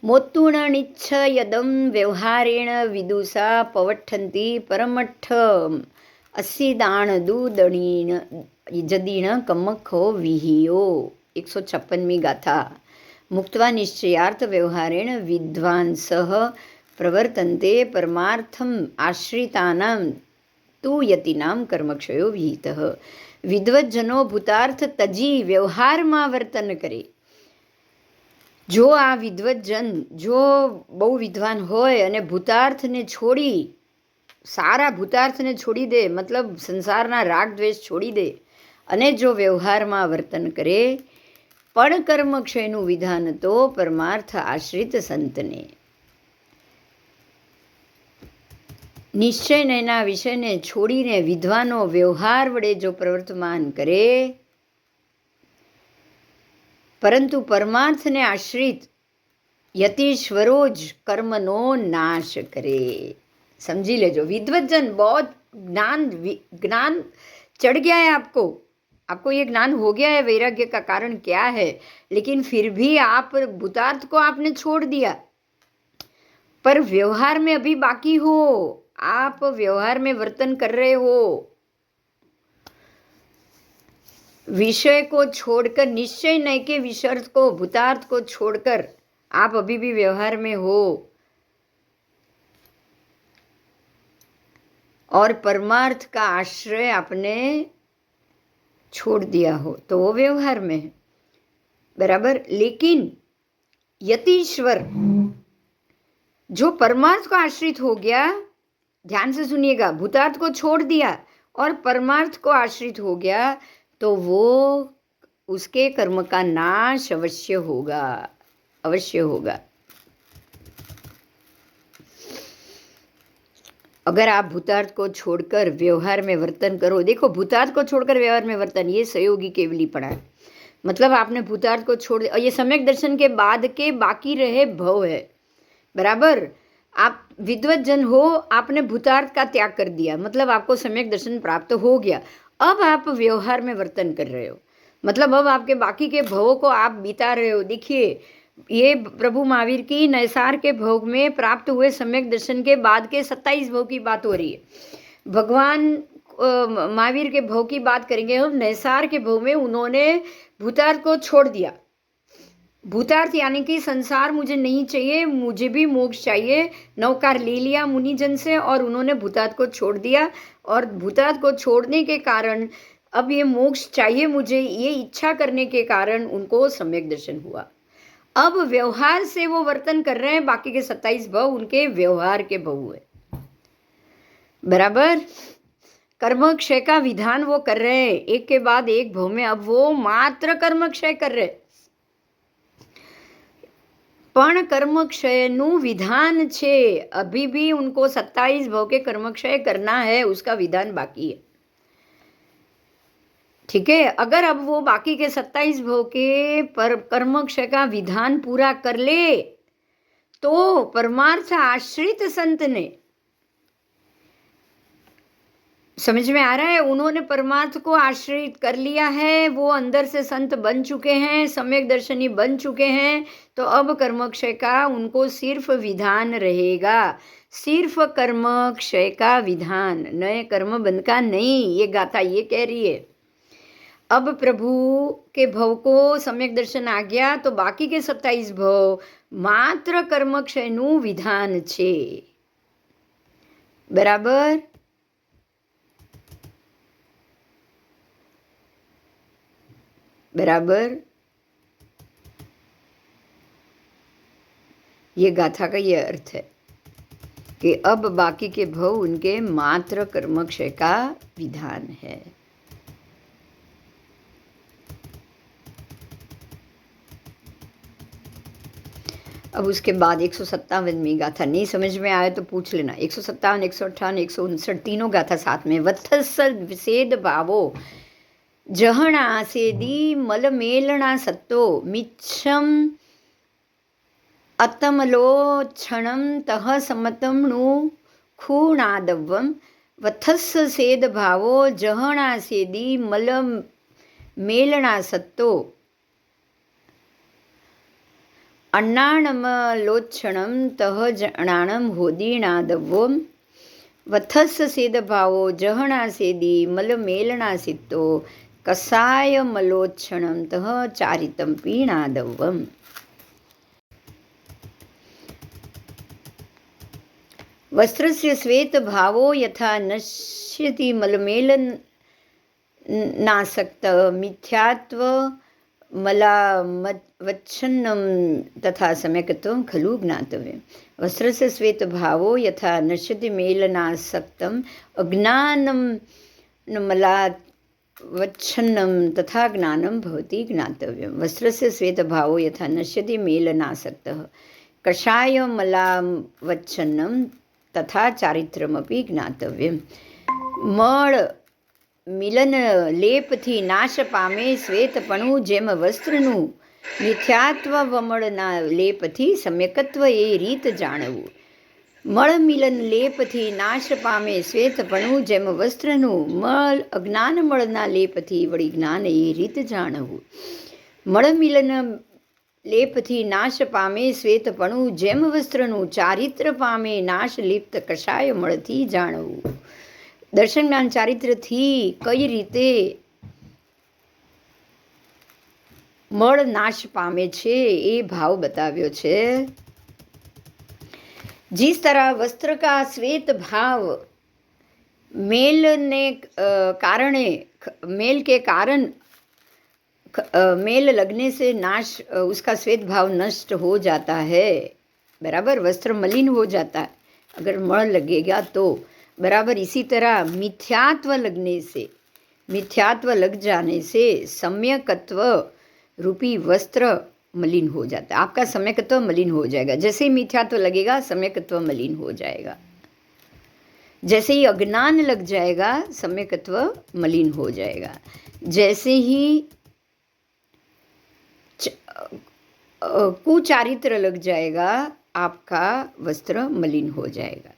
मोत्तुणनिच्छ यदम व्यवहारेण विदुषा पवठन्ति परमठ अस्सिदान दूदणीन जदीन कमखो विहियो। 156મી गाथा। मुक्त्वा निश्चयार्थ व्यवहारेण विद्वांसः प्रवर्तन्ते परमार्थम आश्रितानां तु यतीनां कर्मक्षयो विहितः। विद्वज्जनो भूतार्थ तजी व्यवहाરમાં વર્તન કરે। જો આ વિદ્વજ્જન, જો બહુ વિદ્વાન હોય અને ભૂતાર્થને છોડી, સારા ભૂતાર્થને છોડી દે, મતલબ સંસારના રાગ દ્વેષ છોડી દે અને જો વ્યવહારમાં વર્તન કરે, પણ કર્મક્ષયનું વિધાન તો પરમાર્થ આશ્રિત સંતને। નિશ્ચયના વિષયને છોડીને વિદ્વાનો વ્યવહાર વડે જો પ્રવર્તમાન કરે, પરંતુ પરમાર્થને આશ્રિત યતીશ્વરો જ કર્મનો નાશ કરે। समझी लेजो, विद्वज्जन बहुत ज्ञान चढ़ गया है आपको ये ज्ञान हो गया है। वैराग्य का कारण क्या है? लेकिन फिर भी आप भूतार्थ को आपने छोड़ दिया, पर व्यवहार में अभी बाकी हो, आप व्यवहार में वर्तन कर रहे हो। विषय को छोड़कर, निश्चय नहीं के विषर्थ को, भूतार्थ को छोड़कर आप अभी भी व्यवहार में हो और परमार्थ का आश्रय आपने छोड़ दिया हो तो वो व्यवहार में है। बराबर। लेकिन यतीश्वर जो परमार्थ को आश्रित हो गया, ध्यान से सुनिएगा, भूतार्थ को छोड़ दिया और परमार्थ को आश्रित हो गया, तो वो उसके कर्म का नाश अवश्य होगा, अवश्य होगा। अगर आप भूतार्थ को छोड़कर व्यवहार में वर्तन करो, देखो भूतार्थ को छोड़कर व्यवहार में वर्तन, ये सहयोगी केवलीपना है। मतलब आपने भूतार्थ को छोड़ दिया और ये सम्यक दर्शन के बाद के बाकी रहे भव है। बराबर। आप विद्वज्जन हो, आपने भूतार्थ का त्याग कर दिया, मतलब आपको सम्यक दर्शन प्राप्त हो गया। अब आप व्यवहार में वर्तन कर रहे हो, मतलब अब आपके बाकी के भवों को आप बिता रहे हो। देखिए, ये प्रभु महावीर की नैसार के भोग में प्राप्त हुए सम्यक दर्शन के बाद के 27 भोग की बात हो रही है। भगवान महावीर के भोग की बात करेंगे हम। नैसार के भोग में उन्होंने भूतार्थ को छोड़ दिया। भूतार्थ यानी कि संसार मुझे नहीं चाहिए, मुझे भी मोक्ष चाहिए, नवकार ले लिया मुनिजन से और उन्होंने भूतार्थ को छोड़ दिया। और भूतार्थ को छोड़ने के कारण अब ये मोक्ष चाहिए मुझे, ये इच्छा करने के कारण उनको सम्यक दर्शन हुआ। अब व्यवहार से वो वर्तन कर रहे हैं, बाकी के 27 भव उनके व्यवहार के भव है। बराबर। कर्म क्षय का विधान वो कर रहे हैं, एक के बाद एक भव में अब वो मात्र कर्म क्षय कर रहे। પણ કર્મક્ષયનું વિધાન છે, अभी भी उनको 27 भव के कर्मक्षय करना है, उसका विधान बाकी है। ठीक है, अगर अब वो बाकी के 27 भव के पर कर्मक्षय का विधान पूरा कर ले तो परमार्थ आश्रित संत ने, समझ में आ रहा है, उन्होंने परमार्थ को आश्रित कर लिया है, वो अंदर से संत बन चुके हैं, सम्यक दर्शनी बन चुके हैं, तो अब कर्मक्षय का उनको सिर्फ विधान रहेगा, सिर्फ कर्म क्षय का विधान, नए कर्म बंध का नहीं। ये गाथा ये कह रही है। अब प्रभु के भव को सम्यक दर्शन आ गया तो बाकी के 27 भव मात्र કર્મક્ષયનું વિધાન છે। બરાબર। बराबर। ये गाथा का ये अर्थ है कि अब बाकी के भव उनके मात्र कर्मक्षय का विधान है। अब उसके बाद 157वीं गाथा नहीं समझ में आए तो पूछ लेना। 157, 158, 159 तीनों गाथा साथ में। वत्सल विषेद भावो जहणा सेदी मलमेलणा सत्तो मिच्छम अतमलोक्षणम तह समतमणु खूणादवम वत्स सेद भावो जहणा सेदी मलमेलणा सत्तो अण्णाणमलोक्षणम तह जणाणम होदीणादवम वत्स सेद भावो जहणा सेदी मलमेलणा सित्तो कसाय मलोक्षणम तह चारितम पीणादवम। वस्त्रस्य श्वेत भावो यथा नश्यति मलमेलन नासक्त मिथ्यात्व मलावच्छन्नं तथा सम्यक्त्वं खलु ज्ञातव्यं। वस्त्रस्य श्वेत भावो यथा नश्यति मेलनासक्तम् अज्ञानं मलावच्छन्नं तथा ज्ञानं भवति ज्ञातव्यं। वस्त्रस्य श्वेत भावो यथा नश्यति मेलनासक्तः कषाय मलावच्छन्नं तथा चारित्रमपि ज्ञातव्यं। मळ મિલન લેપથી નાશ પામે શ્વેતપણું જેમ વસ્ત્રનું મિથ્યાત્વ વમળના લેપથી સમ્યકત્વ એ રીત જાણવું। મળ મિલન લેપથી નાશ પામે શ્વેતપણું જેમ વસ્ત્રનું મળ અજ્ઞાન મળના લેપથી વળી જ્ઞાન એ રીત જાણવું। મળ મિલન લેપથી નાશ પામે શ્વેતપણું જેમ વસ્ત્રનું ચારિત્ર પામે નાશ લિપ્ત કષાય મળથી જાણવું। દર્શન જ્ઞાન ચારિત્રથી કઈ રીતે મળ નાશ પામે છે એ ભાવ બતાવ્યો છે। जिस तरह वस्त्र का श्वेत भाव मेल के कारण मेल लगने से नाश उसका श्वेत भाव नष्ट हो जाता है। बराबर, वस्त्र मलिन हो जाता है अगर मल लगेगा तो। बराबर इसी तरह मिथ्यात्व लग जाने से सम्यकत्व रूपी वस्त्र मलिन हो जाता है। आपका सम्यकत्व मलिन हो जाएगा। जैसे ही मिथ्यात्व लगेगा सम्यकत्व मलिन हो जाएगा। जैसे ही अज्ञान लग जाएगा सम्यकत्व मलिन हो जाएगा। जैसे ही कुचारित्र लग जाएगा आपका वस्त्र मलिन हो जाएगा,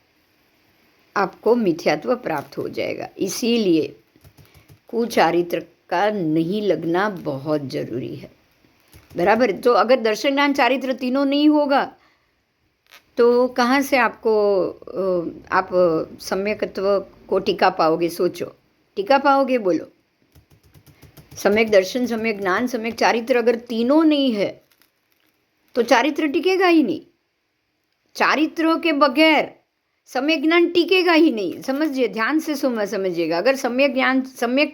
आपको मिथ्यात्व प्राप्त हो जाएगा। इसीलिए कुचारित्र का नहीं लगना बहुत जरूरी है। बराबर। तो अगर दर्शन ज्ञान चारित्र तीनों नहीं होगा तो कहाँ से आपको आप सम्यकत्व को टीका पाओगे? सोचो, टीका पाओगे? बोलो। सम्यक दर्शन, सम्यक ज्ञान, सम्यक चारित्र अगर तीनों नहीं है तो चारित्र टिकेगा ही नहीं। चारित्रों के बगैर सम्यक ज्ञान टिकेगा ही नहीं। समझिए, ध्यान से समझिएगा। अगर सम्यक ज्ञान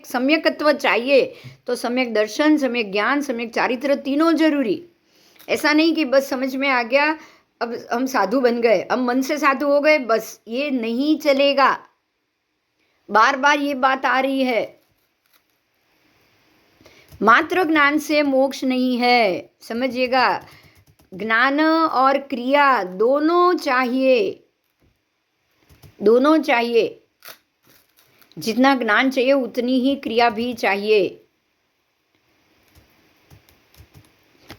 सम्यकत्व चाहिए तो सम्यक दर्शन, सम्यक ज्ञान, सम्यक चारित्र तीनों जरूरी। ऐसा नहीं कि बस समझ में आ गया, अब हम साधु बन गए, अब मन से साधु हो गए, बस ये नहीं चलेगा। बार बार ये बात आ रही है, मात्र ज्ञान से मोक्ष नहीं है, समझिएगा। ज्ञान और क्रिया दोनों चाहिए, दोनों चाहिए। जितना ज्ञान चाहिए उतनी ही क्रिया भी चाहिए।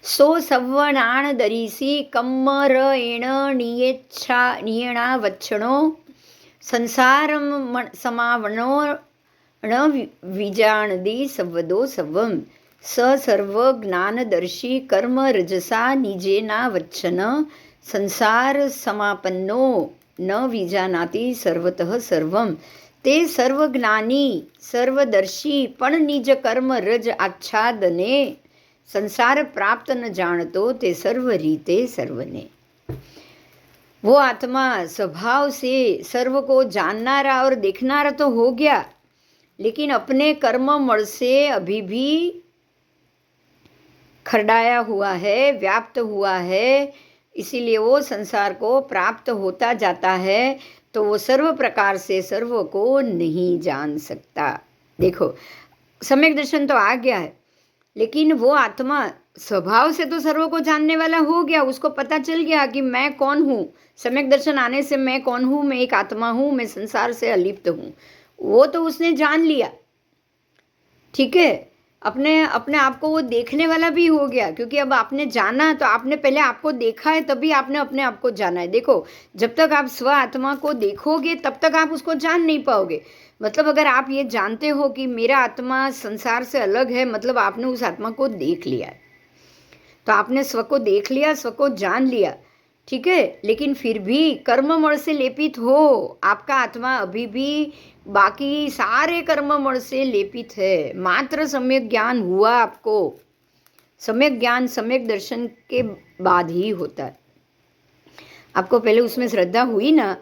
सो सव्वनाण दरीसी कम्मर एण नियेच्छा नियणा वच्छणो संसारम समावणो न विजानदी सव्वदो सव्वम स सर्व ज्ञानदर्शी कर्म रजसा निजेना वच्छन संसार समापन्नो न विजानाति सर्वतः सर्वम। ते सर्वज्ञानी सर्वदर्शी पण निज कर्म रज आच्छादने संसार प्राप्त न जानतो ते सर्व रीते सर्वने। वो आत्मा स्वभाव से सर्व को जाननारा और देखनारा तो हो गया, लेकिन अपने कर्म मल से अभी भी खरडाया हुआ है, व्याप्त हुआ है, इसीलिए वो संसार को प्राप्त होता जाता है, तो वो सर्व प्रकार से सर्व को नहीं जान सकता। देखो, सम्यक दर्शन तो आ गया है, लेकिन वो आत्मा स्वभाव से तो सर्व को जानने वाला हो गया, उसको पता चल गया कि मैं कौन हूँ। सम्यक दर्शन आने से मैं कौन हूँ, मैं एक आत्मा हूँ, मैं संसार से अलिप्त हूँ, वो तो उसने जान लिया। ठीक है, अपने अपने आप को वो देखने वाला भी हो गया, क्योंकि अब आपने जाना तो आपने पहले आपको देखा है, तभी आपने अपने आप को जाना है। देखो, जब तक आप स्व आत्मा को देखोगे तब तक आप उसको जान नहीं पाओगे। मतलब अगर आप ये जानते हो कि मेरा आत्मा संसार से अलग है, मतलब आपने उस आत्मा को देख लिया है, तो आपने स्व को देख लिया, स्व को जान लिया। ठीक है, लेकिन फिर भी कर्ममल से लेपित हो, आपका आत्मा अभी भी बाकी सारे कर्ममल से लेपित है। मात्र सम्यक ज्ञान हुआ आपको, सम्यक ज्ञान सम्यक दर्शन के बाद ही होता है। आपको पहले उसमें श्रद्धा हुई ना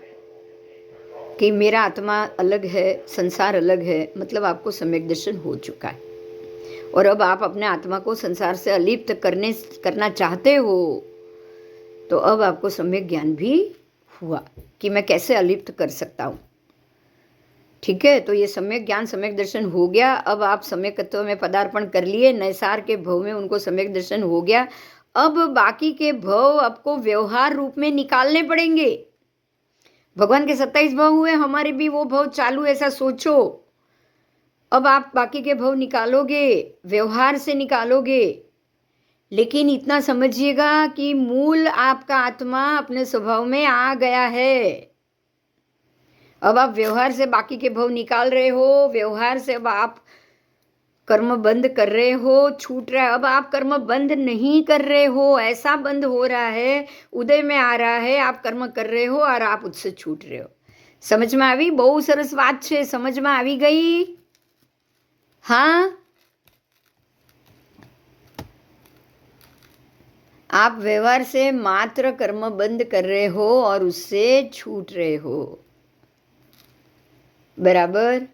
कि मेरा आत्मा अलग है, संसार अलग है, मतलब आपको सम्यक दर्शन हो चुका है। और अब आप अपने आत्मा को संसार से अलिप्त करना चाहते हो, तो अब आपको सम्यक ज्ञान भी हुआ कि मैं कैसे अलिप्त कर सकता हूँ। ठीक है, तो ये सम्यक ज्ञान सम्यक दर्शन हो गया। अब आप सम्यक तत्व में पदार्पण कर लिए, नैसार के भव में उनको सम्यक दर्शन हो गया। अब बाकी के भव आपको व्यवहार रूप में निकालने पड़ेंगे। भगवान के 27 भव हुए, हमारे भी वो भव चालू, ऐसा सोचो। अब आप बाकी के भव निकालोगे, व्यवहार से निकालोगे, लेकिन इतना समझिएगा कि मूल आपका आत्मा अपने स्वभाव में आ गया है। अब आप व्यवहार से बाकी के भव निकाल रहे हो, व्यवहार से अब आप कर्म बंद कर रहे हो, छूट रहा है। अब आप कर्म बंद नहीं कर रहे हो, ऐसा बंद हो रहा है, उदय में आ रहा है, आप कर्म कर रहे हो और आप उससे छूट रहे हो। समझ में આવી? બહુ સરસ વાત છે, સમજમાં આવી ગઈ? हाँ, आप व्यवहार से मात्र कर्म बंद कर रहे हो और उससे छूट रहे हो, बराबर।